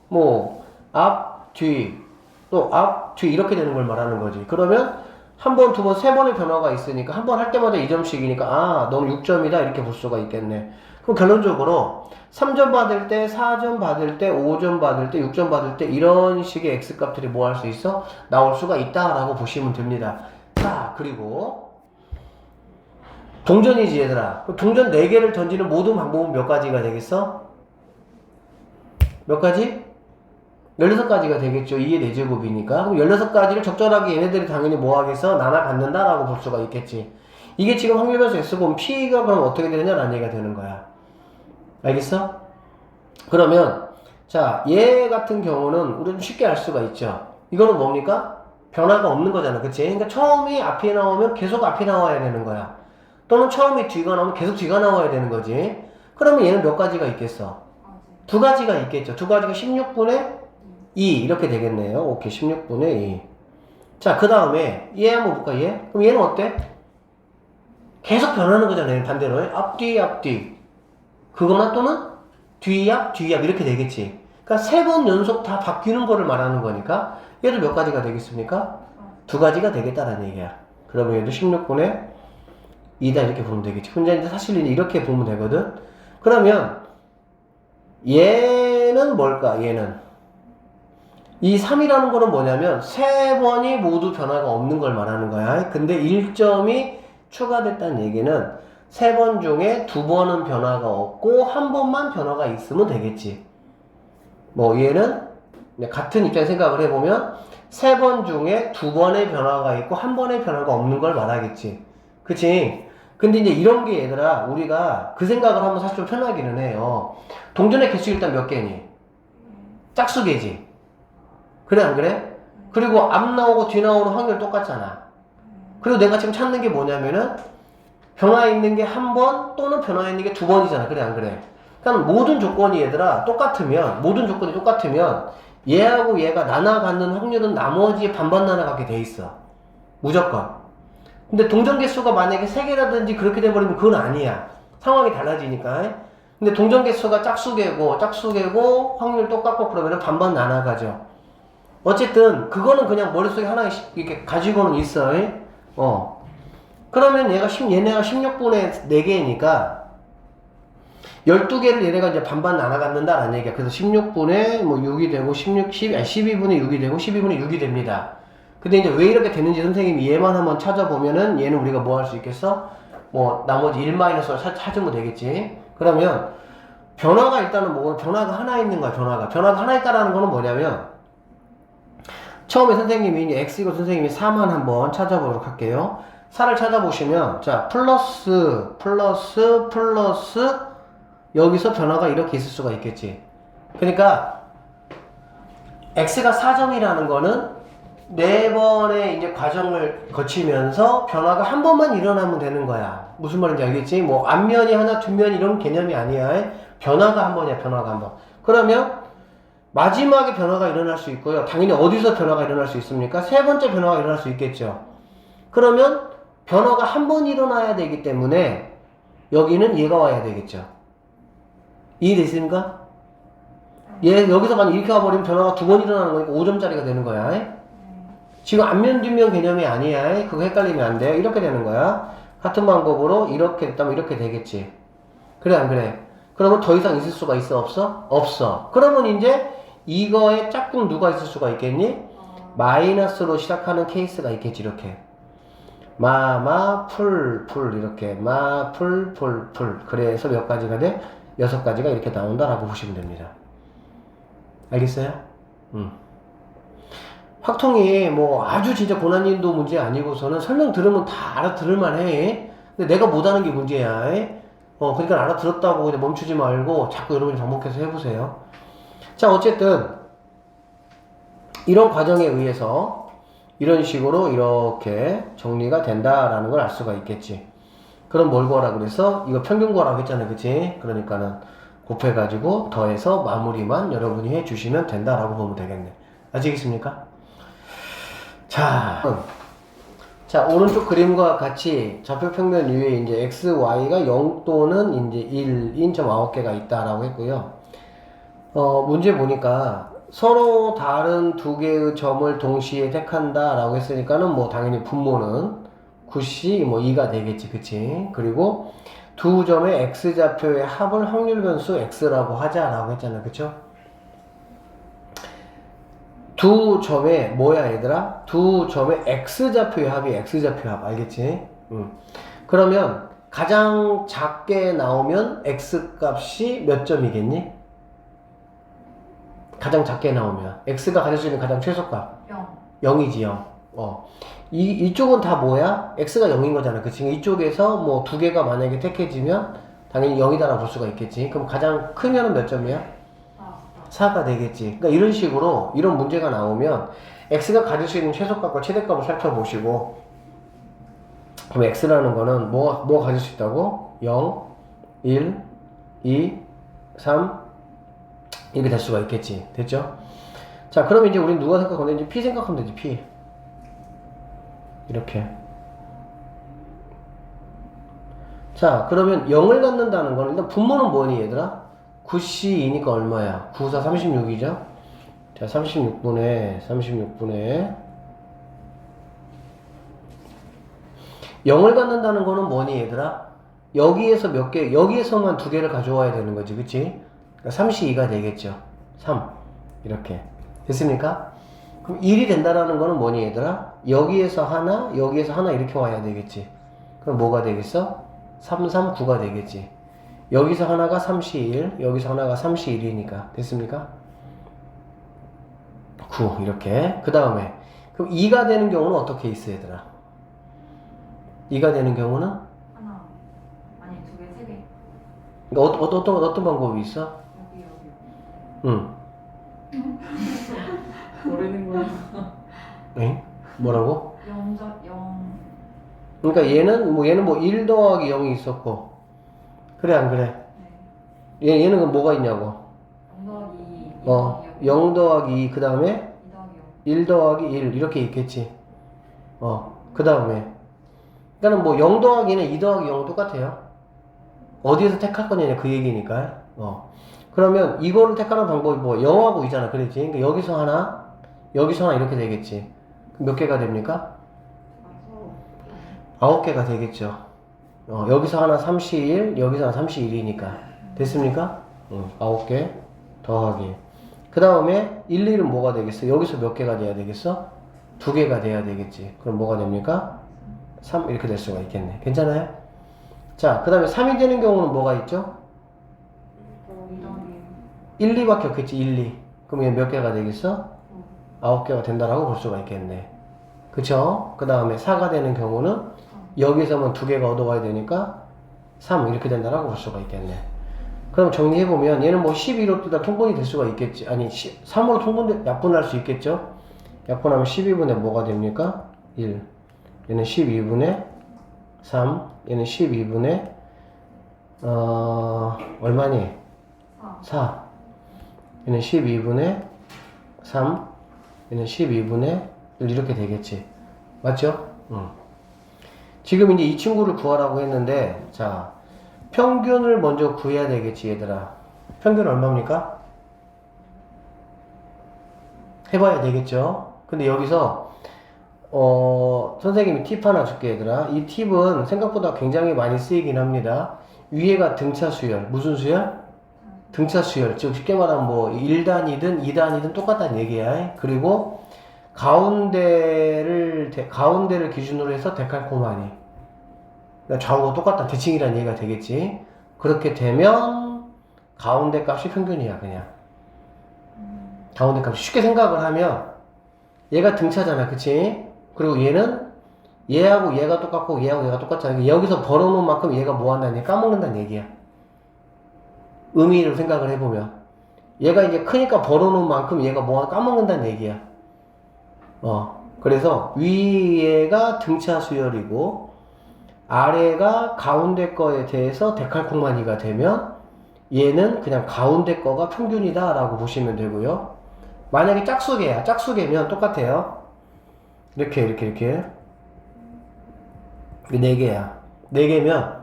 뭐 앞, 뒤, 또 앞, 뒤 이렇게 되는 걸 말하는 거지. 그러면 한 번, 두 번, 세 번의 변화가 있으니까 한 번 할 때마다 2점씩이니까 너는 6점이다 이렇게 볼 수가 있겠네. 그럼 결론적으로 3점 받을 때, 4점 받을 때, 5점 받을 때, 6점 받을 때 이런 식의 x값들이 뭐 할 수 있어? 나올 수가 있다라고 보시면 됩니다. 자, 그리고 동전이지 얘들아. 동전 4개를 던지는 모든 방법은 몇 가지가 되겠어? 몇 가지? 16가지가 되겠죠. 2의 4제곱이니까. 그럼 16가지를 적절하게 얘네들이 당연히 뭐 하겠어? 나눠 갖는다라고 볼 수가 있겠지. 이게 지금 확률변수 X고 P가 그럼 어떻게 되느냐라는 얘기가 되는 거야. 알겠어? 그러면 자, 얘 같은 경우는 우리는 쉽게 알 수가 있죠. 이거는 뭡니까? 변화가 없는 거잖아. 그치? 그러니까 처음이 앞이 나오면 계속 앞이 나와야 되는 거야. 또는 처음이 뒤가 나오면 계속 뒤가 나와야 되는 거지. 그러면 얘는 몇 가지가 있겠어? 2가지가 있겠죠. 2가지가 16분의 2 이렇게 되겠네요. 오케이, 16분의 2. 자, 그 다음에 얘 한번 볼까? 얘? 그럼 얘는 어때? 계속 변하는 거잖아요. 반대로 앞뒤 앞뒤 그거나 또는 뒤앞 뒤앞 이렇게 되겠지. 그러니까 3번 연속 다 바뀌는 거를 말하는 거니까 얘도 몇 가지가 되겠습니까? 2가지가 되겠다라는 얘기야. 그러면 얘도 16분의 2다 이렇게 보면 되겠지. 근데 이제 사실 이렇게 보면 되거든. 그러면 얘는 뭘까? 얘는 이 3이라는 거는 뭐냐면 3번이 모두 변화가 없는 걸 말하는 거야. 근데 1점이 추가됐다는 얘기는 3번 중에 2번은 변화가 없고 1번만 변화가 있으면 되겠지. 뭐 얘는 같은 입장에 생각을 해보면 3번 중에 2번의 변화가 있고 1번의 변화가 없는 걸 말하겠지. 그치? 근데 이제 이런 게 얘들아, 우리가 그 생각을 하면 사실 좀 편하기는 해요. 동전의 개수 일단 몇 개니? 짝수개지. 그래 안 그래? 그리고 앞 나오고 뒤 나오는 확률 똑같잖아. 그리고 내가 지금 찾는 게 뭐냐면은 변화 있는 게 1번 또는 변화 있는 게 2번이잖아. 그래 안 그래? 그러니까 모든 조건이 얘들아 모든 조건이 똑같으면 얘하고 얘가 나눠 갖는 확률은 나머지 반반 나눠 갖게 돼 있어. 무조건. 근데 동전 개수가 만약에 3개라든지 그렇게 돼버리면 그건 아니야. 상황이 달라지니까. 근데 동전 개수가 짝수개고 확률 똑같고 그러면 반반 나눠가죠. 어쨌든 그거는 그냥 머릿속에 하나 이렇게 가지고는 있어. 그러면 얘네가 16분의 4개니까 12개를 얘네가 이제 반반 나눠 갖는다라는 얘기야. 그래서 16분의 뭐 6이 되고 12분의 6이 되고 12분의 6이 됩니다. 근데 이제 왜 이렇게 되는지 선생님이 얘만 한번 찾아보면은 얘는 우리가 뭐 할 수 있겠어? 뭐 나머지 1-을 찾으면 되겠지. 그러면 변화가 일단은 뭐 변화가 하나 있는 거야. 변화가 하나 있다라는 거는 뭐냐면 처음에 선생님이 이제 x이고 선생님이 4만 한번 찾아보도록 할게요. 4를 찾아보시면 자 플러스 여기서 변화가 이렇게 있을 수가 있겠지. 그러니까 x가 4점이라는 거는 4번의 이제 과정을 거치면서 변화가 한 번만 일어나면 되는 거야. 무슨 말인지 알겠지? 뭐 앞면이 하나 뒷면이 이런 개념이 아니야. 변화가 한 번이야. 변화가 한 번. 그러면 마지막에 변화가 일어날 수 있고요. 당연히 어디서 변화가 일어날 수 있습니까? 3번째 변화가 일어날 수 있겠죠. 그러면 변화가 한 번 일어나야 되기 때문에 여기는 얘가 와야 되겠죠. 이해되십니까? 얘 여기서 만약 이렇게 와버리면 변화가 2번 일어나는 거니까 5점짜리가 되는 거야. 지금 앞면 뒷면 개념이 아니야. 그거 헷갈리면 안 돼. 이렇게 되는 거야. 같은 방법으로 이렇게 됐다면 이렇게 되겠지. 그래 안 그래? 그러면 더 이상 있을 수가 있어 없어? 없어. 그러면 이제 이거에 짝꿍 누가 있을 수가 있겠니? 마이너스로 시작하는 케이스가 있겠지. 이렇게 풀 이렇게 풀. 그래서 몇 가지가 돼? 6가지가 이렇게 나온다라고 보시면 됩니다. 알겠어요? 확통이 뭐 아주 진짜 고난이도 문제 아니고서는 설명 들으면 다 알아들을만 해. 근데 내가 못하는 게 문제야. 그러니까 알아들었다고 그냥 멈추지 말고 자꾸 여러분이 반복해서 해보세요. 자, 어쨌든 이런 과정에 의해서 이런 식으로 이렇게 정리가 된다라는 걸 알 수가 있겠지. 그럼 뭘 구하라 그래서 이거 평균 구하라고 했잖아요. 그치? 그러니까는 곱해가지고 더해서 마무리만 여러분이 해주시면 된다라고 보면 되겠네. 아시겠습니까? 자, 오른쪽 그림과 같이 좌표 평면 위에 이제 x, y가 0 또는 이제 1인 점 9개가 있다라고 했고요. 문제 보니까 서로 다른 두 개의 점을 동시에 택한다라고 했으니까는 뭐 당연히 분모는 9c 뭐 2가 되겠지, 그치? 그리고 두 점의 x 좌표의 합을 확률 변수 x라고 하자라고 했잖아, 그쵸? 두 점에 뭐야 얘들아? 두 점의 x좌표의 합이 x좌표의 합 알겠지? 그러면 가장 작게 나오면 x 값이 몇 점이겠니? 가장 작게 나오면 x가 가질 수 있는 가장 최소값 0이지 0. 이쪽은 다 뭐야? x가 0인 거잖아. 그치? 이쪽에서 뭐 두 개가 만약에 택해지면 당연히 0이다라고 볼 수가 있겠지. 그럼 가장 크면은 몇 점이야? 4가 되겠지. 그러니까 이런 식으로 이런 문제가 나오면 x가 가질 수 있는 최소값과 최대값을 살펴보시고 그럼 x라는 거는 뭐가 가질 수 있다고? 0, 1, 2, 3 이렇게 될 수가 있겠지. 됐죠? 자, 그러면 이제 우린 누가 생각하면 되지? p 생각하면 되지. p 이렇게. 자, 그러면 0을 갖는다는 거는 일단 분모는 뭐니 얘들아? 9c2니까 얼마야? 9, 4, 36이죠? 자, 36분의 0을 갖는다는 거는 뭐니 얘들아? 여기에서 몇 개, 여기에서만 두 개를 가져와야 되는 거지, 그치? 그러니까 3c2가 되겠죠. 3 이렇게 됐습니까? 그럼 1이 된다라는 거는 뭐니 얘들아? 여기에서 하나 이렇게 와야 되겠지. 그럼 뭐가 되겠어? 3, 3, 9가 되겠지. 여기서 하나가 3c1 여기서 하나가 3c1이니까 됐습니까? 9 이렇게. 그 다음에 그럼 2가 되는 경우는 어떻게 있어 얘들아? 2가 되는 경우는? 하나 아니 2개 3개 그러니까 어떤 방법이 있어? 여기 응. 모르는 거야. 엥? 뭐라고? 0. 그러니까 얘는 뭐 1 더하기 0이 있었고 그래 안 그래? 네. 얘는 그럼 뭐가 있냐고? 0 더하기 2 0 더하기 2 그 다음에 2 더하기 0 1 더하기 1 이렇게 있겠지. 그 다음에 그러니까 뭐 0 더하기는 2 더하기 0은 똑같아요. 어디에서 택할 거냐 그 얘기니까. 그러면 이거를 택하는 방법이 뭐 0하고 2잖아. 그랬지. 그러니까 여기서 하나 이렇게 되겠지. 그럼 몇 개가 됩니까? 9개가 되겠죠. 여기서 하나 31, 여기서 하나 31이니까. 됐습니까? 9개 더하기. 그 다음에 1, 2는 뭐가 되겠어? 여기서 몇 개가 돼야 되겠어? 2개가 돼야 되겠지. 그럼 뭐가 됩니까? 3 이렇게 될 수가 있겠네. 괜찮아요? 자, 그 다음에 3이 되는 경우는 뭐가 있죠? 1, 2밖에 없겠지. 1, 2. 그럼 얘 몇 개가 되겠어? 9개가 된다라고 볼 수가 있겠네. 그쵸? 그 다음에 4가 되는 경우는 여기서만 2개가 얻어가야 되니까 3 이렇게 된다라고 볼 수가 있겠네. 그럼 정리해보면 얘는 뭐 12로 뜨다 통분이 될 수가 있겠지. 아니 3으로 약분할 수 있겠죠. 약분하면 12분의 뭐가 됩니까? 1. 얘는 12분의 3. 얘는 12분의 얼마니? 4. 얘는 12분의 3. 얘는 12분의 1 이렇게 되겠지. 맞죠? 지금 이제 이 친구를 구하라고 했는데, 자, 평균을 먼저 구해야 되겠지, 얘들아. 평균 얼마입니까? 해봐야 되겠죠? 근데 여기서, 선생님이 팁 하나 줄게, 얘들아. 이 팁은 생각보다 굉장히 많이 쓰이긴 합니다. 위에가 등차 수열. 무슨 수열? 등차 수열. 즉, 쉽게 말하면 뭐, 1단이든 2단이든 똑같다는 얘기야. 그리고, 가운데를 기준으로 해서 데칼코마니. 그러니까 좌우가 똑같다. 대칭이라는 얘기가 되겠지. 그렇게 되면 가운데 값이 평균이야, 그냥. 가운데 값이 쉽게 생각을 하면 얘가 등차잖아, 그치? 그리고 얘는 얘하고 얘가 똑같고 얘하고 얘가 똑같잖아. 여기서 벌어놓은 만큼 얘가 뭐 한다는 얘기, 까먹는다는 얘기야. 의미를 생각을 해보면 얘가 이제 크니까 벌어놓은 만큼 얘가 뭐 까먹는다는 얘기야. 그래서 위에가 등차 수열이고 아래가 가운데 거에 대해서 데칼코마니가 되면 얘는 그냥 가운데 거가 평균이다 라고 보시면 되고요. 만약에 짝수개야. 짝수개면 똑같아요. 이렇게 4개야. 4개면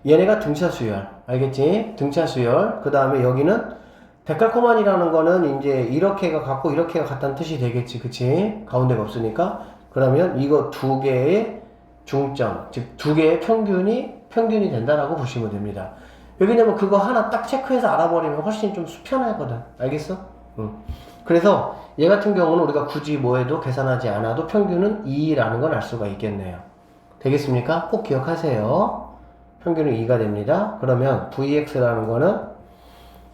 얘네가 등차 수열. 알겠지? 등차 수열. 그 다음에 여기는 데칼코마니라는 거는 이제 이렇게가 같고 이렇게가 같다는 뜻이 되겠지. 그치? 가운데가 없으니까. 그러면 이거 2개의 중점, 즉 2개의 평균이 된다라고 보시면 됩니다. 왜냐면 그거 하나 딱 체크해서 알아버리면 훨씬 좀 편하거든. 알겠어? 그래서 얘 같은 경우는 우리가 굳이 뭐해도 계산하지 않아도 평균은 2라는 걸 알 수가 있겠네요. 되겠습니까? 꼭 기억하세요. 평균은 2가 됩니다. 그러면 Vx라는 거는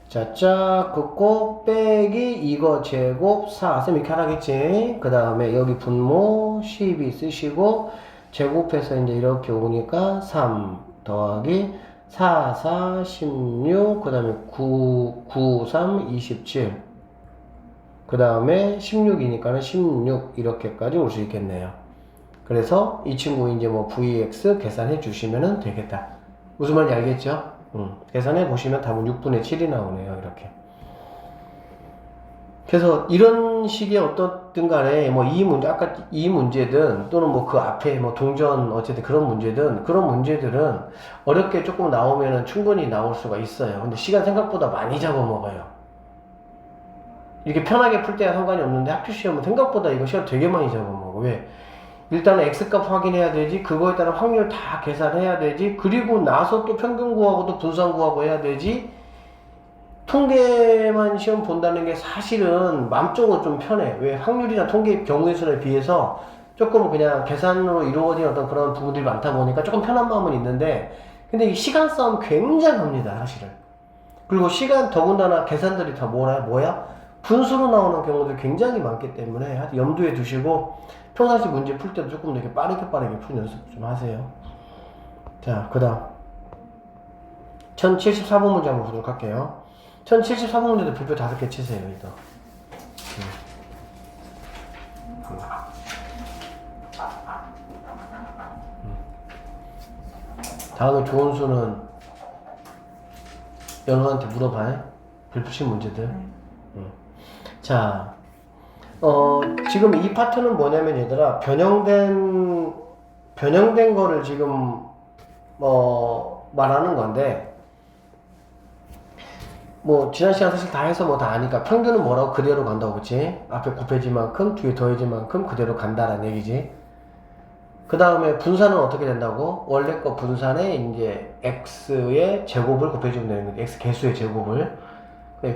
자, 쫙 긋고 빼기 이거 제곱 4 쌤 이렇게 하라겠지. 그 다음에 여기 분모 12 쓰시고 제곱해서 이제 이렇게 오니까 3 더하기 4, 4, 16, 그 다음에 9, 9, 3, 27. 그 다음에 16이니까는 16 이렇게까지 올 수 있겠네요. 그래서 이 친구 이제 뭐 Vx 계산해 주시면 되겠다. 무슨 말인지 알겠죠? 계산해 보시면 답은 6분의 7이 나오네요. 이렇게. 그래서 이런 식의 어떻든 간에 뭐 이 문제, 아까 이 문제든 또는 뭐 그 앞에 뭐 동전 어쨌든 그런 문제든 그런 문제들은 어렵게 조금 나오면은 충분히 나올 수가 있어요. 근데 시간 생각보다 많이 잡아먹어요. 이렇게 편하게 풀 때야 상관이 없는데 학교 시험은 생각보다 이거 시간 되게 많이 잡아먹어. 왜? 일단은 X값 확인해야 되지, 그거에 따른 확률 다 계산해야 되지, 그리고 나서 또 평균 구하고 또 분산 구하고 해야 되지. 통계만 시험 본다는 게 사실은 마음적으로 좀 편해. 왜? 확률이나 통계 경우의 수에 비해서 조금 그냥 계산으로 이루어진 어떤 그런 부분들이 많다 보니까 조금 편한 마음은 있는데, 근데 이 시간 싸움 굉장합니다, 사실은. 그리고 시간 더군다나 계산들이 다 뭐야? 분수로 나오는 경우들이 굉장히 많기 때문에 하여튼 염두에 두시고 평상시 문제 풀 때도 조금 이렇게 빠르게 푸는 연습 좀 하세요. 자, 그 다음 1074번 문제 한번 보도록 할게요. 1074번 문제도 별표 5개 치세요. 이거. 다음에 좋은 수는 연우한테 물어봐요. 별표 친 문제들. 자, 지금 이 파트는 뭐냐면 얘들아, 변형된 변형된 거를 지금 말하는 건데, 뭐 지난 시간 사실 다 해서 뭐 다 아니까 평균은 뭐라고 그대로 간다고, 그치? 앞에 곱해진 만큼 뒤에 더해진 만큼 그대로 간다라는 얘기지. 그 다음에 분산은 어떻게 된다고? 원래 거 분산에 이제 x의 제곱을 곱해주면 되는 거지. x 개수의 제곱을.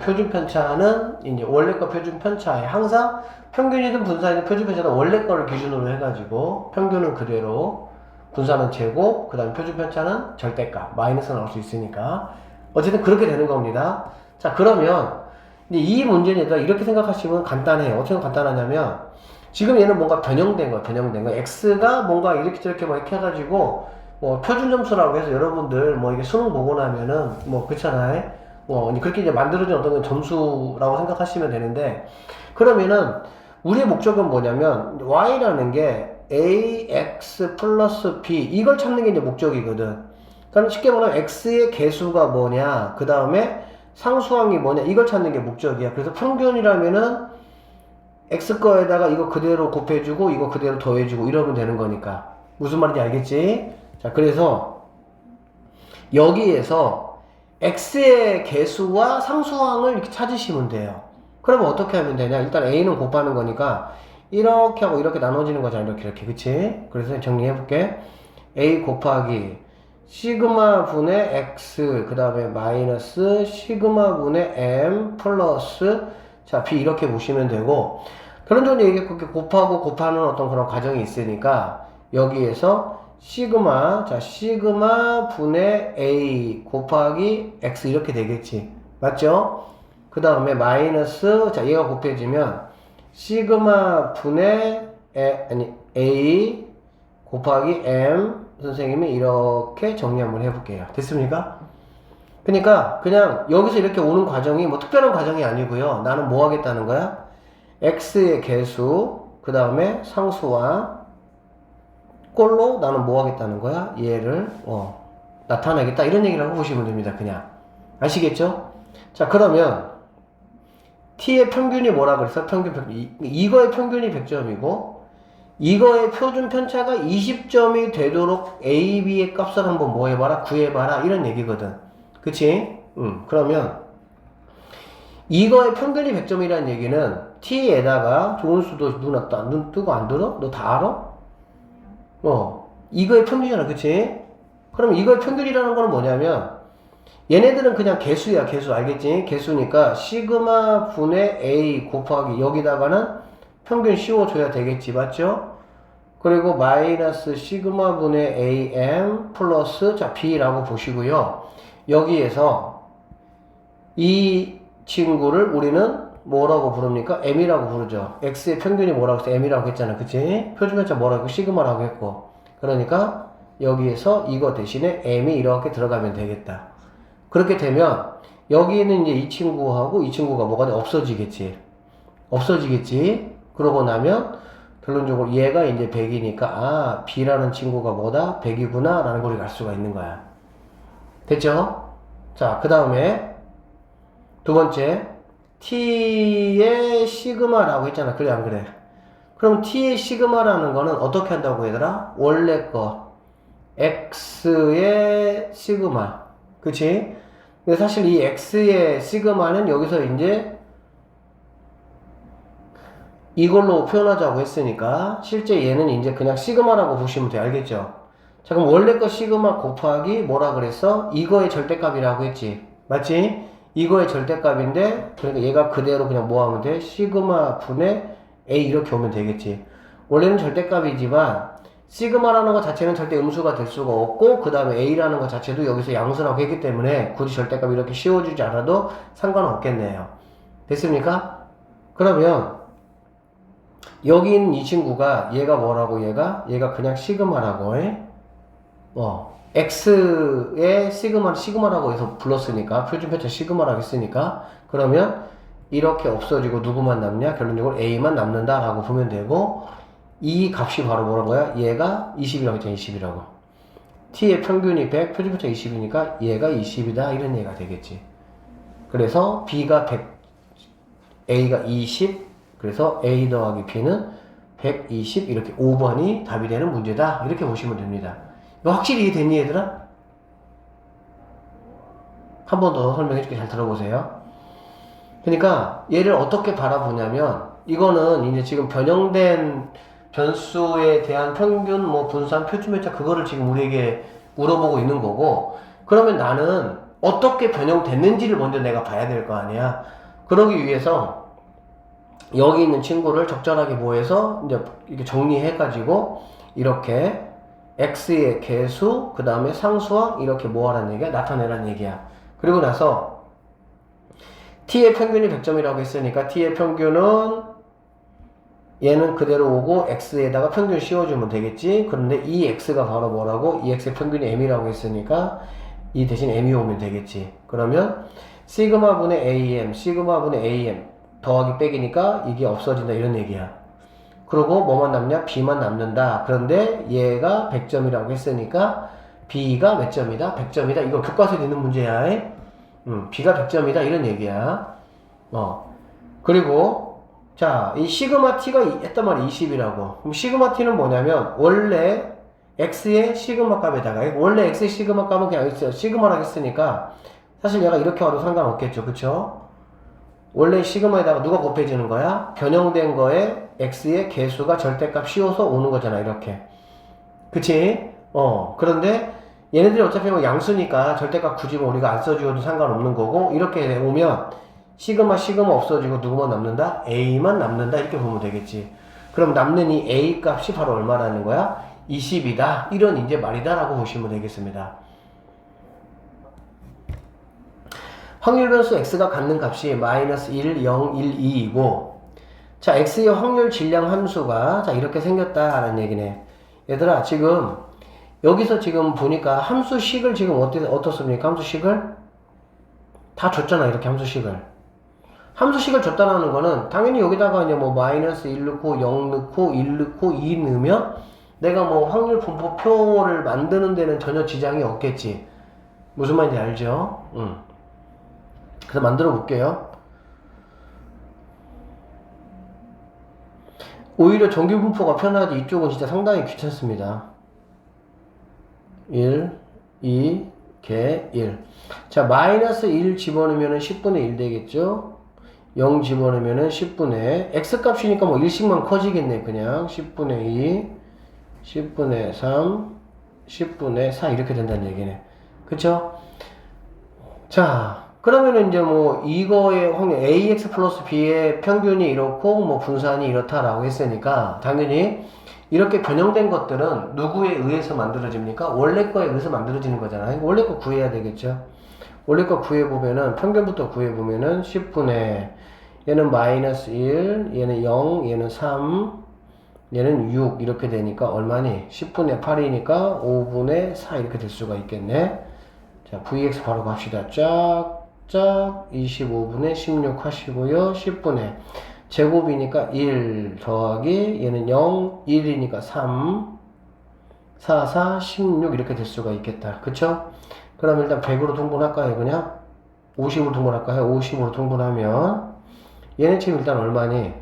표준 편차는 이제 원래 거 표준 편차에 항상 평균이든 분산이든 표준 편차는 원래 거를 기준으로 해가지고 평균은 그대로, 분산은 제곱, 그 다음에 표준 편차는 절대값, 마이너스 나올 수 있으니까 어쨌든 그렇게 되는 겁니다. 자, 그러면 이제 이 문제는 이렇게 생각하시면 간단해요. 어떻게 간단하냐면 지금 얘는 뭔가 변형된 거야, 변형된 거. x가 뭔가 이렇게 저렇게 막 이렇게 해가지고 뭐 표준 점수라고 해서 여러분들 뭐 이게 수능 보고 나면은 뭐 그렇잖아요. 그렇게 이제 만들어진 어떤 점수라고 생각하시면 되는데, 그러면은 우리의 목적은 뭐냐면 y라는 게 ax 플러스 b 이걸 찾는 게 이제 목적이거든. 그러니까 쉽게 말하면 x의 개수가 뭐냐, 그 다음에 상수항이 뭐냐, 이걸 찾는 게 목적이야. 그래서 평균이라면은 x 거에다가 이거 그대로 곱해주고 이거 그대로 더해주고 이러면 되는 거니까. 무슨 말인지 알겠지? 자, 그래서 여기에서 x의 개수와 상수항을 이렇게 찾으시면 돼요. 그러면 어떻게 하면 되냐? 일단 a는 곱하는 거니까 이렇게 하고 이렇게 나눠지는 거잖아. 이렇게 그치? 그래서 정리해 볼게. a 곱하기 시그마 분의 x, 그 다음에 마이너스 시그마 분의 m 플러스 자 b 이렇게 보시면 되고, 결론적으로 이게 그렇게 곱하고 곱하는 어떤 그런 과정이 있으니까 여기에서 시그마, 자 시그마 분의 a 곱하기 x 이렇게 되겠지, 맞죠? 그 다음에 마이너스, 자 얘가 곱해지면 시그마 분의 a 곱하기 m, 선생님이 이렇게 정리 한번 해볼게요. 됐습니까? 그러니까 그냥 여기서 이렇게 오는 과정이 뭐 특별한 과정이 아니고요. 나는 뭐 하겠다는 거야? x의 개수, 그 다음에 상수와 꼴로 나는 뭐 하겠다는 거야? 얘를 나타내겠다, 이런 얘기라고 보시면 됩니다. 그냥 아시겠죠? 자, 그러면 t의 평균이 뭐라 그랬어? 이거의 평균이 100점이고 이거의 표준 편차가 20점이 되도록 a, b의 값을 한번 뭐 해봐라? 구해봐라, 이런 얘기거든. 그치? 그러면 이거의 평균이 100점이라는 얘기는 t에다가 조은수도 눈 뜨고 안 들어? 너 다 알아? 이거의 평균이잖아, 그치? 그럼 이거의 평균이라는 거는 뭐냐면 얘네들은 그냥 개수야, 개수. 알겠지? 개수니까 시그마 분의 a 곱하기 여기다가는 평균 씌워줘야 되겠지, 맞죠? 그리고 마이너스 시그마 분의 am 플러스 자 b라고 보시고요. 여기에서 이 친구를 우리는 뭐라고 부릅니까? m이라고 부르죠. x의 평균이 뭐라고 했어? m이라고 했잖아, 그치? 표준편차 뭐라고? 시그마라고 했고. 그러니까 여기에서 이거 대신에 m이 이렇게 들어가면 되겠다. 그렇게 되면 여기는 이제 이 친구하고 이 친구가 뭐가 돼? 없어지겠지. 없어지겠지. 그러고 나면 결론적으로 얘가 이제 100이니까 아, b라는 친구가 뭐다? 100이구나 라는 걸 알 수가 있는 거야. 됐죠? 자, 그 다음에 두 번째, t의 시그마라고 했잖아. 그래 안 그래? 그럼 t의 시그마라는 거는 어떻게 한다고 얘들아? 원래 거 x의 시그마, 그치? 근데 사실 이 x의 시그마는 여기서 이제 이걸로 표현하자고 했으니까 실제 얘는 이제 그냥 시그마라고 보시면 돼. 알겠죠? 자, 그럼 원래 거 시그마 곱하기 뭐라 그랬어? 이거의 절대값이라고 했지, 맞지? 이거의 절대값인데, 그러니까 얘가 그대로 그냥 뭐 하면 돼? 시그마 분의 a 이렇게 오면 되겠지. 원래는 절대값이지만 시그마라는 것 자체는 절대 음수가 될 수가 없고, 그 다음에 a라는 것 자체도 여기서 양수라고 했기 때문에 굳이 절대값 이렇게 씌워주지 않아도 상관은 없겠네요. 됐습니까? 그러면 여기 있는 이 친구가 얘가 뭐라고? 얘가 그냥 시그마라고 해. x의 시그마라고 해서 불렀으니까, 표준편차 시그마라고 했으니까, 그러면 이렇게 없어지고 누구만 남냐? 결론적으로 a만 남는다 라고 보면 되고, 이 값이 바로 뭐라는 거야? 얘가 20이라고 했잖아. 20이라고. t의 평균이 100, 표준편차 20이니까 얘가 20이다, 이런 얘기가 되겠지. 그래서 b가 100, a가 20, 그래서 a 더하기 b는 120 이렇게 5번이 답이 되는 문제다. 이렇게 보시면 됩니다. 이거 확실히 이해됐니 얘들아? 한 번 더 설명해 줄게. 잘 들어보세요. 그러니까 얘를 어떻게 바라보냐면 이거는 이제 지금 변형된 변수에 대한 평균 뭐 분산 표준멸차 그거를 지금 우리에게 물어보고 있는 거고, 그러면 나는 어떻게 변형됐는지를 먼저 내가 봐야 될 거 아니야. 그러기 위해서 여기 있는 친구를 적절하게 뭐해서 이제 이렇게 정리해 가지고 이렇게 x의 개수 그 다음에 상수항 이렇게 뭐 하라는 얘기야? 나타내라는 얘기야. 그리고 나서 t의 평균이 100점이라고 했으니까 t의 평균은 얘는 그대로 오고 x에다가 평균 씌워주면 되겠지. 그런데 이 x가 바로 뭐라고? 이 x의 평균이 m이라고 했으니까 이 대신 m이 오면 되겠지. 그러면 시그마분의 am, 시그마분의 am 더하기 빼기니까 이게 없어진다 이런 얘기야. 그리고 뭐만 남냐? b만 남는다. 그런데 얘가 100점이라고 했으니까 b가 몇 점이다? 100점이다. 이거 교과서에 있는 문제야. b가 100점이다 이런 얘기야. 그리고 자, 이 시그마 t가 했단 말이 20이라고. 그럼 시그마 t는 뭐냐면 원래 x의 시그마 값에다가, 원래 x의 시그마 값은 그냥 있어요. 시그마라고 했으니까 사실 얘가 이렇게 와도 상관없겠죠. 그쵸? 원래 시그마에다가 누가 곱해지는 거야? 변형된 거에 x의 개수가 절대값 씌워서 오는 거잖아. 이렇게. 그치? 그런데 얘네들이 어차피 뭐 양수니까 절대값 굳이 뭐 우리가 안 써주어도 상관없는 거고, 이렇게 오면 시그마 없어지고 누구만 남는다? a만 남는다. 이렇게 보면 되겠지. 그럼 남는 이 a 값이 바로 얼마라는 거야? 20이다. 이런 이제 말이다 라고 보시면 되겠습니다. 확률 변수 x가 갖는 값이 마이너스 1, 0, 1, 2이고, 자, x의 확률 질량 함수가 자 이렇게 생겼다라는 얘기네. 얘들아, 지금 여기서 지금 보니까 함수식을 지금 어떻습니까? 함수식을 다 줬잖아. 이렇게 함수식을 줬다라는 거는 당연히 여기다가 이제 뭐 마이너스 1 넣고 0 넣고 1 넣고 2 넣으면 내가 뭐 확률 분포표를 만드는 데는 전혀 지장이 없겠지. 무슨 말인지 알죠? 그래서 만들어 볼게요. 오히려 정규 분포가 편하지 이쪽은 진짜 상당히 귀찮습니다. 1, 2, 개 1. 자, 마이너스 1 집어넣으면 10분의 1 되겠죠? 0 집어넣으면 10분의 x 값이니까 뭐 1씩만 커지겠네. 그냥 10분의 2, 10분의 3, 10분의 4 이렇게 된다는 얘기네. 그쵸? 자, 그러면은 이제 뭐 이거의 확률 ax 플러스 b의 평균이 이렇고 뭐 분산이 이렇다라고 했으니까 당연히 이렇게 변형된 것들은 누구에 의해서 만들어집니까? 원래 거에 의해서 만들어지는 거잖아요. 원래 거 구해야 되겠죠. 원래 거 구해보면은 평균부터 구해보면은 10분의 얘는 마이너스 1, 얘는 0, 얘는 3, 얘는 6 이렇게 되니까 얼마니? 10분의 8이니까 5분의 4 이렇게 될 수가 있겠네. 자, vx 바로 갑시다. 쫙 25분의 16 하시고요. 10분의 제곱이니까 1 더하기 얘는 0, 1이니까 3, 4, 16 이렇게 될 수가 있겠다. 그쵸? 그럼 일단 100으로 통분할까요? 그냥 50으로 통분할까요? 50으로 통분하면 얘는 지금 일단 얼마니?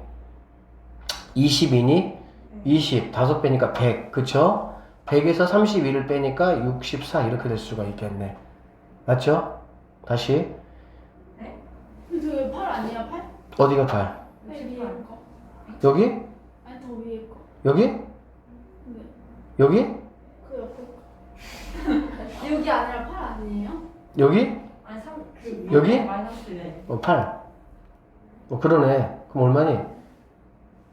20이니? 20, 5배니까 100, 그쵸? 100에서 31을 빼니까 64 이렇게 될 수가 있겠네. 맞죠? 다시. 네? 근데 왜 8 아니야? 8? 어디가 8? 네, 위에 거. 여기? 아니 더 위에 거. 여기? 네. 여기? 그 옆에 거. 여기 아니라 8 아니에요? 여기? 아니 3, 그 여기? 마이너스 네. 8. 그러네. 그럼 얼마니?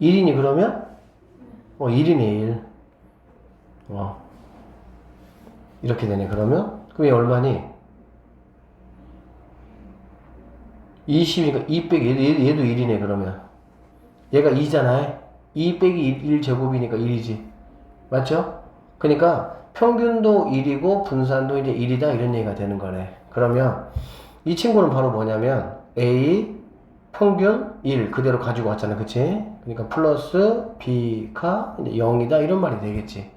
1이니 그러면? 1이네 1. 이렇게 되네. 그러면 얘 얼마니? 20이니까 2 빼기 얘도 1이네. 그러면 얘가 2잖아요. 2 빼기 1 제곱이니까 1이지. 맞죠? 그러니까 평균도 1이고 분산도 이제 1이다 이런 얘기가 되는 거네. 그러면 이 친구는 바로 뭐냐면 A 평균 1 그대로 가지고 왔잖아. 그치? 그러니까 플러스 B가 이제 0이다 이런 말이 되겠지.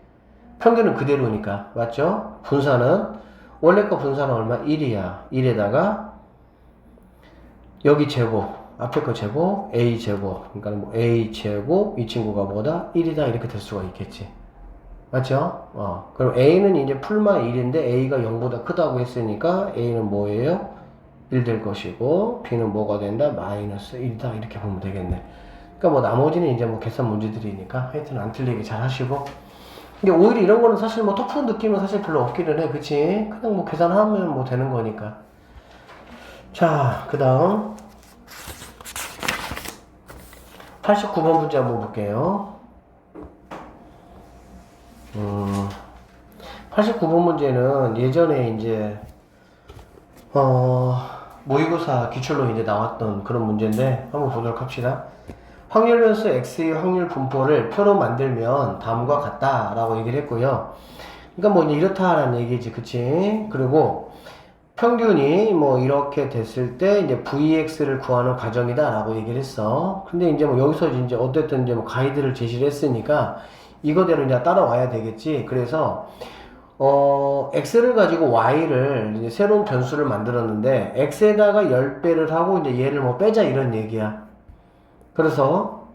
평균은 그대로니까. 맞죠? 분산은 원래 거 분산은 얼마? 1이야. 1에다가 여기 제곱 앞에 거 제곱 a 제곱, 그러니까 뭐 a 제곱 이 친구가 뭐다? 1이다 이렇게 될 수가 있겠지. 맞죠? 그럼 a는 이제 풀마 1인데 a가 0보다 크다고 했으니까 a는 뭐예요? 1 될 것이고 b는 뭐가 된다? 마이너스 1이다 이렇게 보면 되겠네. 그러니까 뭐 나머지는 이제 뭐 계산 문제들이니까 하여튼 안 틀리게 잘 하시고. 근데 오히려 이런 거는 사실 뭐 터프 느낌은 사실 별로 없기는 해. 그치? 그냥 뭐 계산하면 뭐 되는 거니까. 자, 그 다음 89번 문제 한번 볼게요. 89번 문제는 예전에 이제 모의고사 기출로 이제 나왔던 그런 문제인데 한번 보도록 합시다. 확률 변수 x의 확률 분포를 표로 만들면 다음과 같다 라고 얘기를 했고요. 그러니까 뭐 이제 이렇다라는 얘기지, 그치? 그리고 평균이 뭐 이렇게 됐을 때 이제 vx를 구하는 과정이다 라고 얘기를 했어. 근데 이제 뭐 여기서 이제 어쨌든 이제 뭐 가이드를 제시를 했으니까 이거대로 이제 따라와야 되겠지. 그래서 x를 가지고 y를 이제 새로운 변수를 만들었는데 x에다가 10배를 하고 이제 얘를 뭐 빼자 이런 얘기야. 그래서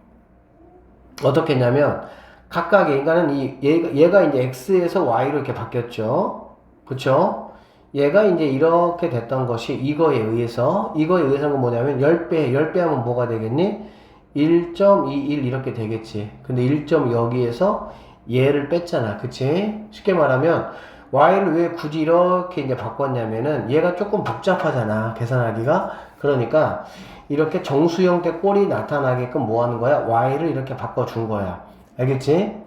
어떻게 했냐면 각각의 인간은 얘가 이제 x에서 y로 이렇게 바뀌었죠. 그쵸? 얘가 이제 이렇게 됐던 것이 이거에 의해서는 뭐냐면 10배 하면 뭐가 되겠니? 1.21 이렇게 되겠지. 근데 1점 여기에서 얘를 뺐잖아. 그치? 쉽게 말하면 y를 왜 굳이 이렇게 이제 바꿨냐면은 얘가 조금 복잡하잖아. 계산하기가. 그러니까 이렇게 정수 형태 꼴이 나타나게끔 뭐 하는 거야? y를 이렇게 바꿔준 거야. 알겠지?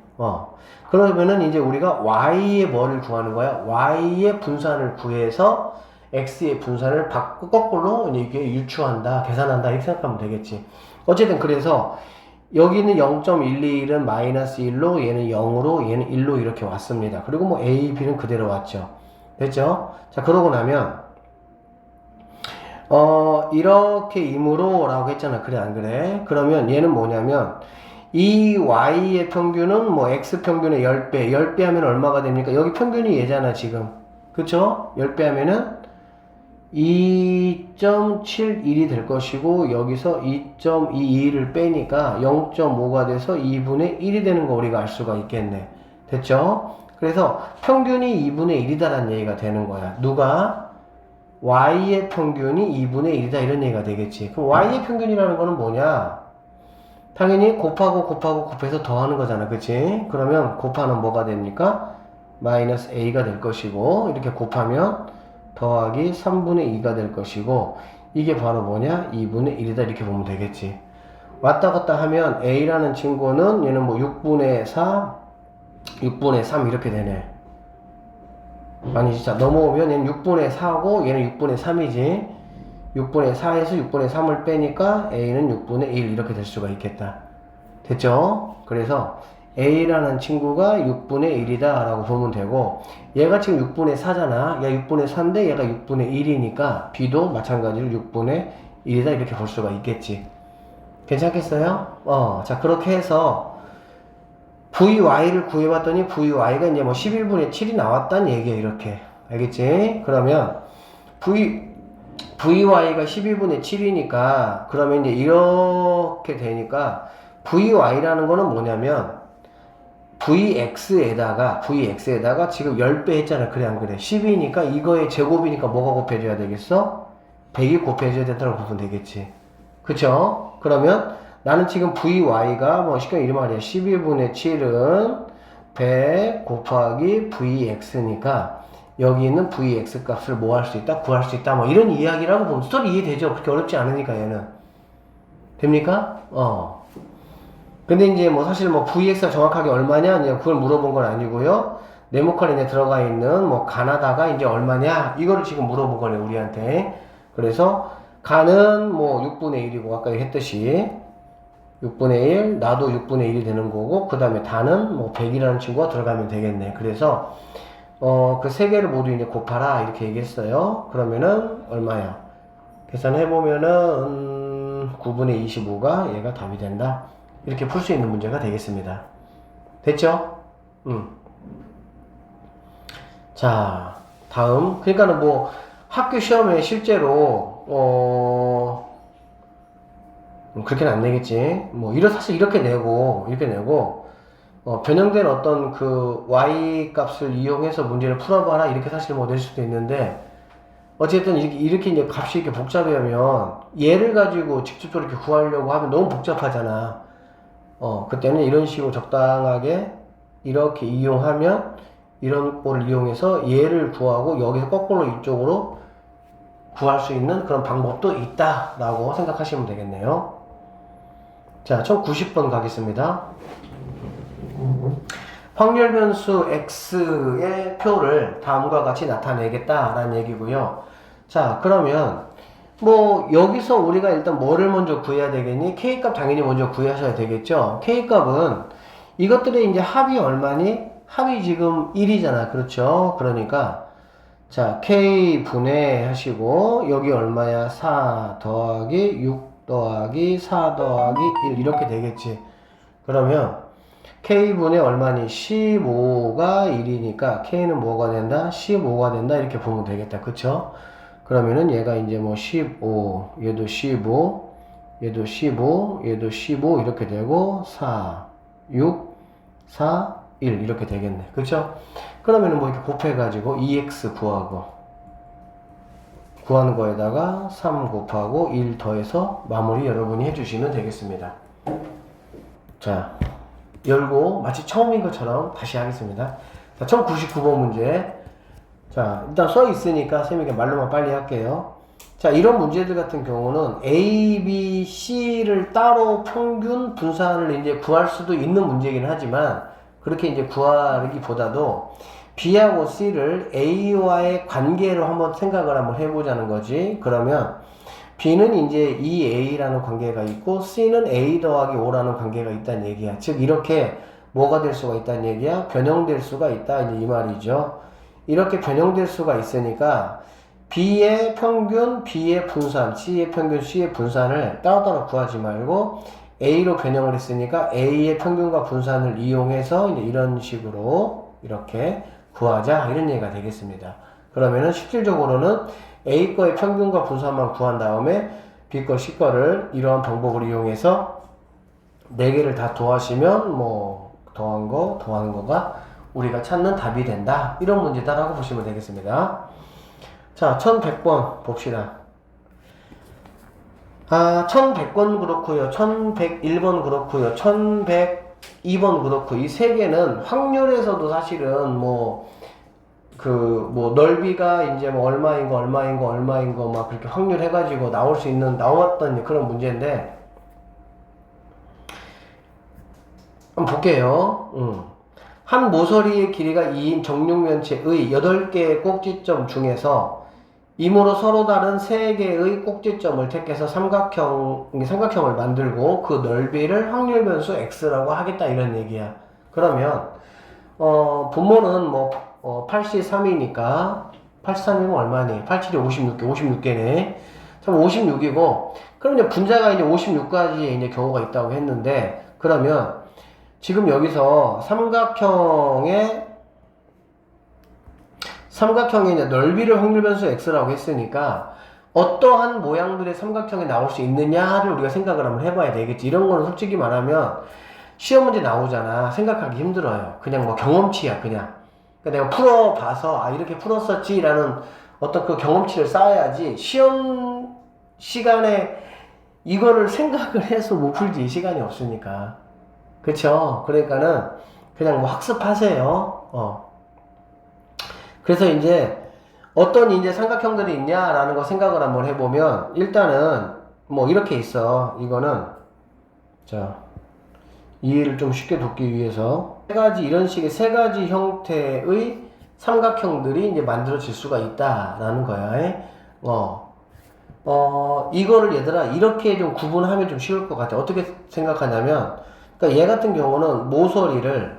그러면은 이제 우리가 y의 뭐를 구하는 거야? y의 분산을 구해서 x의 분산을 거꾸로 이게 유추한다, 계산한다 이렇게 생각하면 되겠지. 어쨌든 그래서 여기는 0.121은 마이너스 1로 얘는 0으로 얘는 1로 이렇게 왔습니다. 그리고 뭐 a, b는 그대로 왔죠. 됐죠? 자, 그러고 나면 이렇게 임으로 라고 했잖아. 그래 안 그래? 그러면 얘는 뭐냐면 이 y의 평균은 뭐 x 평균의 10배 하면 얼마가 됩니까? 여기 평균이 얘잖아 지금. 그쵸? 10배 하면은 2.71이 될 것이고 여기서 2.22를 빼니까 0.5가 돼서 2분의 1이 되는 거 우리가 알 수가 있겠네. 됐죠? 그래서 평균이 2분의 1이다라는 얘기가 되는 거야. 누가? y의 평균이 2분의 1이다 이런 얘기가 되겠지. 그럼 y의 평균이라는 거는 뭐냐? 당연히 곱해서 더하는 거잖아. 그치? 그러면 곱하면 뭐가 됩니까? 마이너스 a가 될 것이고 이렇게 곱하면 더하기 3분의 2가 될 것이고 이게 바로 뭐냐? 2분의 1이다 이렇게 보면 되겠지. 왔다 갔다 하면 a라는 친구는 얘는 뭐 6분의 4, 6분의 3 이렇게 되네. 아니 진짜 넘어오면 얘는 6분의 4고 얘는 6분의 3이지. 6분의 4에서 6분의 3을 빼니까 a는 6분의 1 이렇게 될 수가 있겠다. 됐죠? 그래서 a라는 친구가 6분의 1이다 라고 보면 되고 얘가 지금 6분의 4잖아. 얘가 6분의 4인데 얘가 6분의 1이니까 b도 마찬가지로 6분의 1이다 이렇게 볼 수가 있겠지. 괜찮겠어요? 자 그렇게 해서 vy를 구해봤더니 vy가 이제 뭐 11분의 7이 나왔단 얘기야 이렇게. 알겠지? 그러면 vy가 12분의 7이니까 그러면 이제 이렇게 되니까 vy라는 거는 뭐냐면 vx에다가 지금 10배 했잖아. 그래 안 그래? 10이니까 이거의 제곱이니까 뭐가 곱해줘야 되겠어? 100이 곱해줘야 된다고 보면 되겠지. 그쵸? 그러면 나는 지금 vy가 뭐 쉽게 이 말이야. 12분의 7은 100 곱하기 vx니까 여기 있는 vx 값을 뭐 할 수 있다? 구할 수 있다. 뭐 이런 이야기라고 보면 스토리 이해되죠? 그렇게 어렵지 않으니까 얘는. 됩니까? 근데 이제 뭐 사실 뭐 vx가 정확하게 얼마냐? 이제 그걸 물어본 건 아니고요. 네모칸에 이제 들어가 있는 뭐 가나다가 이제 얼마냐? 이거를 지금 물어본 거네, 우리한테. 그래서 가는 뭐 6분의 1이고 아까 했듯이 6분의 1, 나도 6분의 1이 되는 거고 그 다음에 다는 뭐 100이라는 친구가 들어가면 되겠네. 그래서 그 세 개를 모두 이제 곱하라 이렇게 얘기했어요. 그러면은 얼마야? 계산해보면은 9분의 25가 얘가 답이 된다. 이렇게 풀 수 있는 문제가 되겠습니다. 됐죠? 자, 다음. 그러니까는 뭐 학교 시험에 실제로 그렇게는 안 되겠지. 뭐 사실 이렇게 내고 변형된 어떤 그 y 값을 이용해서 문제를 풀어봐라 이렇게 사실 뭐 낼 수도 있는데, 어쨌든 이렇게 이제 값이 이렇게 복잡하면 얘를 가지고 직접적으로 이렇게 구하려고 하면 너무 복잡하잖아. 그때는 이런 식으로 적당하게 이렇게 이용하면 이런 거를 이용해서 얘를 구하고 여기서 거꾸로 이쪽으로 구할 수 있는 그런 방법도 있다라고 생각하시면 되겠네요. 자, 1090번 가겠습니다. 확률 변수 x의 표를 다음과 같이 나타내겠다라는 얘기고요. 자, 그러면 뭐 여기서 우리가 일단 뭐를 먼저 구해야 되겠니? K값 당연히 먼저 구하셔야 되겠죠. K값은 이것들의 이제 합이 얼마니? 합이 지금 1이잖아. 그렇죠? 그러니까 자, K 분해하시고 여기 얼마야? 4 더하기 6 더하기 4 더하기 1 이렇게 되겠지. 그러면 K분의 얼마니? 15가 1이니까 K는 뭐가 된다? 15가 된다. 이렇게 보면 되겠다. 그쵸? 그러면은 얘가 이제 뭐 15, 얘도 15, 얘도 15, 얘도 15 이렇게 되고 4, 6, 4, 1 이렇게 되겠네. 그쵸? 그러면은 뭐 이렇게 곱해가지고 2x 구하는 거에다가 3 곱하고 1 더해서 마무리 여러분이 해주시면 되겠습니다. 자, 열고 마치 처음인 것처럼 다시 하겠습니다. 자, 1099번 문제. 자, 일단 써 있으니까 쌤이 말로만 빨리 할게요. 자, 이런 문제들 같은 경우는 A, B, C를 따로 평균 분산을 이제 구할 수도 있는 문제이긴 하지만, 그렇게 이제 구하기보다도 B하고 C를 A와의 관계로 한번 생각을 한번 해보자는 거지. 그러면 B는 이제 이 A라는 관계가 있고 C는 A 더하기 5라는 관계가 있다는 얘기야. 즉 이렇게 뭐가 될 수가 있다는 얘기야? 변형될 수가 있다 이제 이 말이죠. 이렇게 변형될 수가 있으니까 B의 평균, B의 분산, C의 평균, C의 분산을 따로따로 구하지 말고 A로 변형을 했으니까 A의 평균과 분산을 이용해서 이제 이런 식으로 이렇게 구하자 이런 얘기가 되겠습니다. 그러면은 실질적으로는 A 거의 평균과 분산만 구한 다음에 B 거, C 거를 이러한 방법을 이용해서 4개를 다 더하시면 뭐 더한 거가 우리가 찾는 답이 된다. 이런 문제다라고 보시면 되겠습니다. 자, 1100번 봅시다. 1100번 그렇고요. 1101번 그렇고요. 1102번 그렇고 이 세 개는 확률에서도 사실은 넓이가 이제 뭐 얼마인 거 막 그렇게 확률 해가지고 나왔던 그런 문제인데, 한번 볼게요. 한 모서리의 길이가 2인 정육면체의 8개의 꼭지점 중에서 이므로 서로 다른 3개의 꼭지점을 택해서 삼각형을 만들고 그 넓이를 확률 변수 x라고 하겠다 이런 얘기야. 그러면 분모는 83이니까 83이면 얼마니? 87이 56개네. 그럼 56이고, 그럼 이제 분자가 이제 56까지의 이제 경우가 있다고 했는데, 그러면 지금 여기서 삼각형의 이제 넓이를 확률 변수 x라고 했으니까 어떠한 모양들의 삼각형이 나올 수 있느냐를 우리가 생각을 한번 해봐야 되겠지. 이런 거는 솔직히 말하면 시험 문제 나오잖아. 생각하기 힘들어요. 그냥 뭐 경험치야, 그냥. 그러니까 내가 풀어봐서 이렇게 풀었었지 라는 어떤 그 경험치를 쌓아야지 시험 시간에 이거를 생각을 해서 못 풀지. 시간이 없으니까. 그쵸? 그러니까는 그냥 뭐 학습하세요. 그래서 이제 어떤 이제 삼각형들이 있냐라는 거 생각을 한번 해보면, 일단은 뭐 이렇게 있어. 이거는 자, 이해를 좀 쉽게 돕기 위해서 이런 식의 세 가지 형태의 삼각형들이 이제 만들어질 수가 있다라는 거야. 이거를 얘들아 이렇게 좀 구분하면 좀 쉬울 것 같아. 어떻게 생각하냐면, 그러니까 얘 같은 경우는 모서리를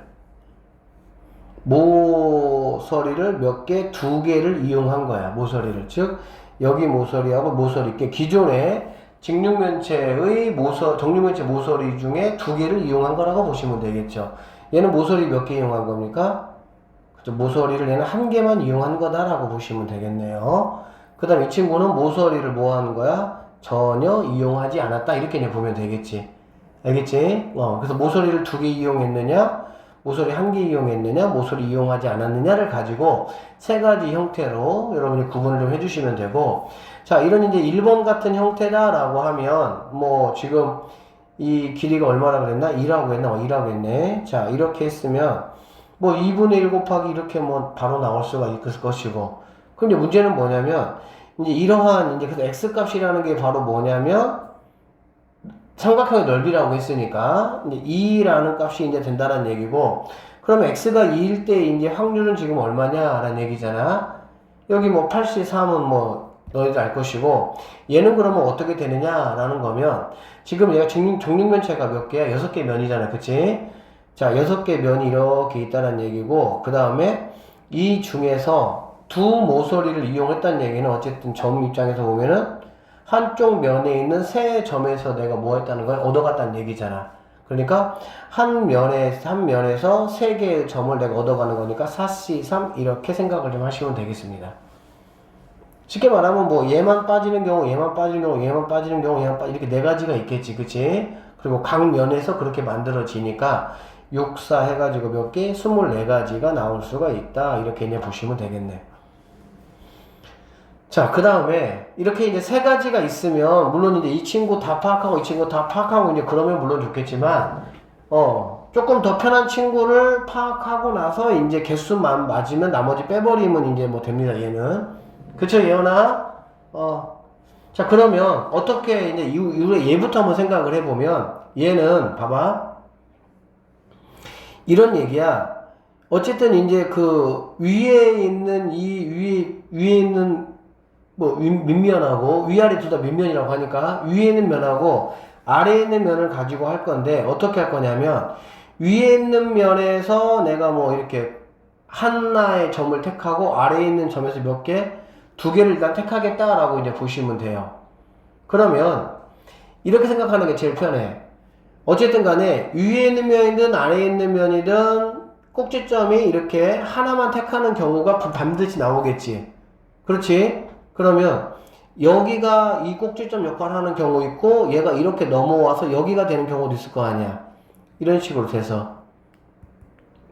몇 개, 2개를 이용한 거야. 모서리를. 즉, 여기 모서리하고 모서리, 기존의 정육면체 모서리 중에 2개를 이용한 거라고 보시면 되겠죠. 얘는 모서리 몇 개 이용한 겁니까? 그죠? 모서리를 얘는 1개만 이용한 거다라고 보시면 되겠네요. 그 다음 이 친구는 모서리를 뭐 하는 거야? 전혀 이용하지 않았다 이렇게 이제 보면 되겠지. 알겠지? 그래서 모서리를 2개 이용했느냐, 모서리 1개 이용했느냐, 모서리 이용하지 않았느냐를 가지고 3가지 형태로 여러분이 구분을 좀 해주시면 되고, 자, 이런 이제 1번 같은 형태다라고 하면, 뭐, 지금 이 길이가 얼마나 그랬나? 2라고 했나? 2라고 했네. 자, 이렇게 했으면, 뭐, 2분의 1 곱하기 이렇게 뭐, 바로 나올 수가 있을 것이고, 그럼 이제 문제는 뭐냐면, 이제 이러한, 이제 그래서 X값이라는 게 바로 뭐냐면, 삼각형의 넓이라고 했으니까 이제 2라는 값이 이제 된다는 얘기고, 그러면 x가 2일 때 이제 확률은 지금 얼마냐라는 얘기잖아. 여기 뭐 83은 뭐 너희들 알 것이고, 얘는 그러면 어떻게 되느냐라는 거면, 지금 얘가 정육면체가 몇 개야? 6개 면이잖아, 그치? 자, 6개 면이 이렇게 있다는 얘기고, 그 다음에 이 중에서 두 모서리를 이용했다는 얘기는 어쨌든 점 입장에서 보면은 한쪽 면에 있는 세 점에서 내가 뭐 했다는 거야? 얻어갔다는 얘기잖아. 그러니까 한 면에서 세 개의 점을 내가 얻어가는 거니까 4C3 이렇게 생각을 좀 하시면 되겠습니다. 쉽게 말하면 뭐 얘만 빠지는 경우, 얘만 빠지는 경우, 얘만 빠지는 경우, 이렇게 4가지가 있겠지, 그치? 그리고 각 면에서 그렇게 만들어지니까 6, 4 해가지고 몇 개? 24가지가 나올 수가 있다. 이렇게 이제 보시면 되겠네. 자, 그 다음에 이렇게 이제 3가지가 있으면 물론 이제 이 친구 다 파악하고 이 친구 다 파악하고 이제 그러면 물론 좋겠지만 조금 더 편한 친구를 파악하고 나서 이제 개수만 맞으면 나머지 빼버리면 이제 뭐 됩니다. 얘는 그쵸 예언아? 자, 그러면 어떻게 이제 얘부터 한번 생각을 해보면, 얘는 봐봐, 이런 얘기야. 어쨌든 이제 그 위에 있는 위에 있는 뭐 밑면하고 위아래 둘 다 밑면이라고 하니까 위에 있는 면하고 아래에 있는 면을 가지고 할 건데, 어떻게 할 거냐면 위에 있는 면에서 내가 뭐 이렇게 하나의 점을 택하고 아래에 있는 점에서 몇 개? 2개를 일단 택하겠다라고 이제 보시면 돼요. 그러면 이렇게 생각하는 게 제일 편해. 어쨌든 간에 위에 있는 면이든 아래에 있는 면이든 꼭지점이 이렇게 하나만 택하는 경우가 반드시 나오겠지. 그렇지? 그러면 여기가 이 꼭지점 역할을 하는 경우 있고, 얘가 이렇게 넘어와서 여기가 되는 경우도 있을 거 아니야. 이런 식으로 돼서.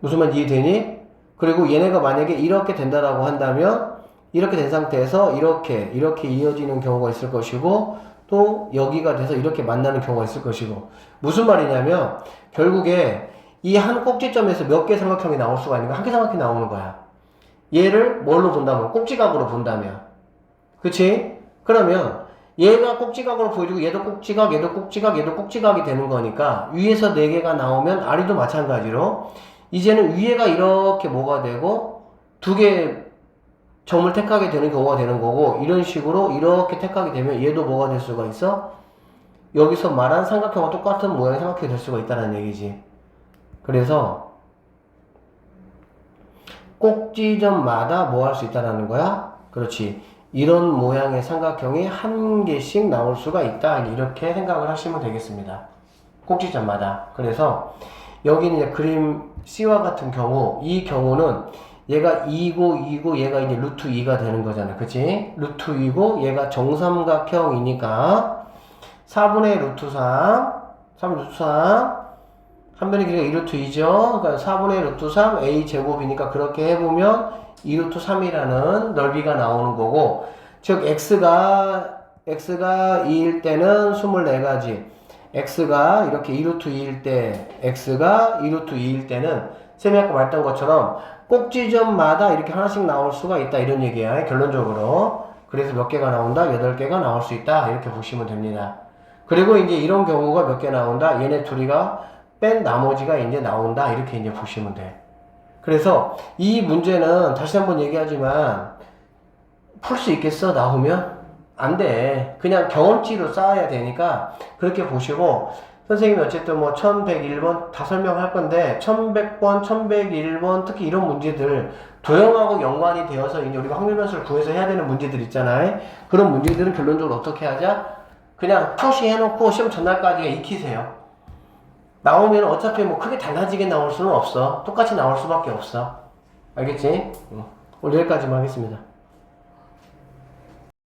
무슨 말 이해되니? 그리고 얘네가 만약에 이렇게 된다라고 한다면 이렇게 된 상태에서 이렇게 이어지는 경우가 있을 것이고, 또 여기가 돼서 이렇게 만나는 경우가 있을 것이고. 무슨 말이냐면 결국에 이 한 꼭지점에서 몇 개의 삼각형이 나올 수가 있는 거야. 한 개 삼각형이 나오는 거야. 얘를 뭘로 본다면? 꼭지각으로 본다면. 그치? 그러면 얘가 꼭지각으로 보여주고 얘도 꼭지각, 얘도 꼭지각, 얘도 꼭지각이 되는 거니까 위에서 4개가 나오면 아래도 마찬가지로 이제는 위에가 이렇게 뭐가 되고 2개 점을 택하게 되는 경우가 되는 거고, 이런 식으로 이렇게 택하게 되면 얘도 뭐가 될 수가 있어? 여기서 말한 삼각형과 똑같은 모양의 삼각형이 될 수가 있다는 얘기지. 그래서 꼭지점마다 뭐 할 수 있다는 거야? 그렇지. 이런 모양의 삼각형이 한 개씩 나올 수가 있다. 이렇게 생각을 하시면 되겠습니다. 꼭지점마다. 그래서 여기는 이제 그림 C와 같은 경우, 이 경우는 얘가 2고 얘가 이제 루트 2가 되는 거잖아. 그치? 루트 2고 얘가 정삼각형이니까 4분의 루트 3, 3 루트 3, 한 변의 길이가 2루트 2죠. 그러니까 4분의 루트 3 a 제곱이니까 그렇게 해보면 2루트 3이라는 넓이가 나오는 거고, 즉 x가 2일 때는 24가지, x가 이렇게 2루트 2일 때, x가 2루트 2일 때는 쌤이 아까 말했던 것처럼 꼭지점마다 이렇게 하나씩 나올 수가 있다, 이런 얘기야, 결론적으로. 그래서 몇 개가 나온다? 8개가 나올 수 있다, 이렇게 보시면 됩니다. 그리고 이제 이런 경우가 몇 개 나온다? 얘네 둘이가 뺀 나머지가 이제 나온다, 이렇게 이제 보시면 돼. 그래서 이 문제는 다시 한번 얘기하지만 풀 수 있겠어? 나오면? 안 돼. 그냥 경험치로 쌓아야 되니까 그렇게 보시고, 선생님이 어쨌든 뭐 1101번 다 설명할 건데 1100번, 1101번 특히 이런 문제들 도형하고 연관이 되어서 이제 우리가 확률변수를 구해서 해야 되는 문제들 있잖아요. 그런 문제들은 결론적으로 어떻게 하자? 그냥 표시해놓고 시험 전날까지 익히세요. 나오면 어차피 뭐 크게 달라지게 나올 수는 없어. 똑같이 나올 수밖에 없어. 알겠지? 오늘 여기까지만 하겠습니다.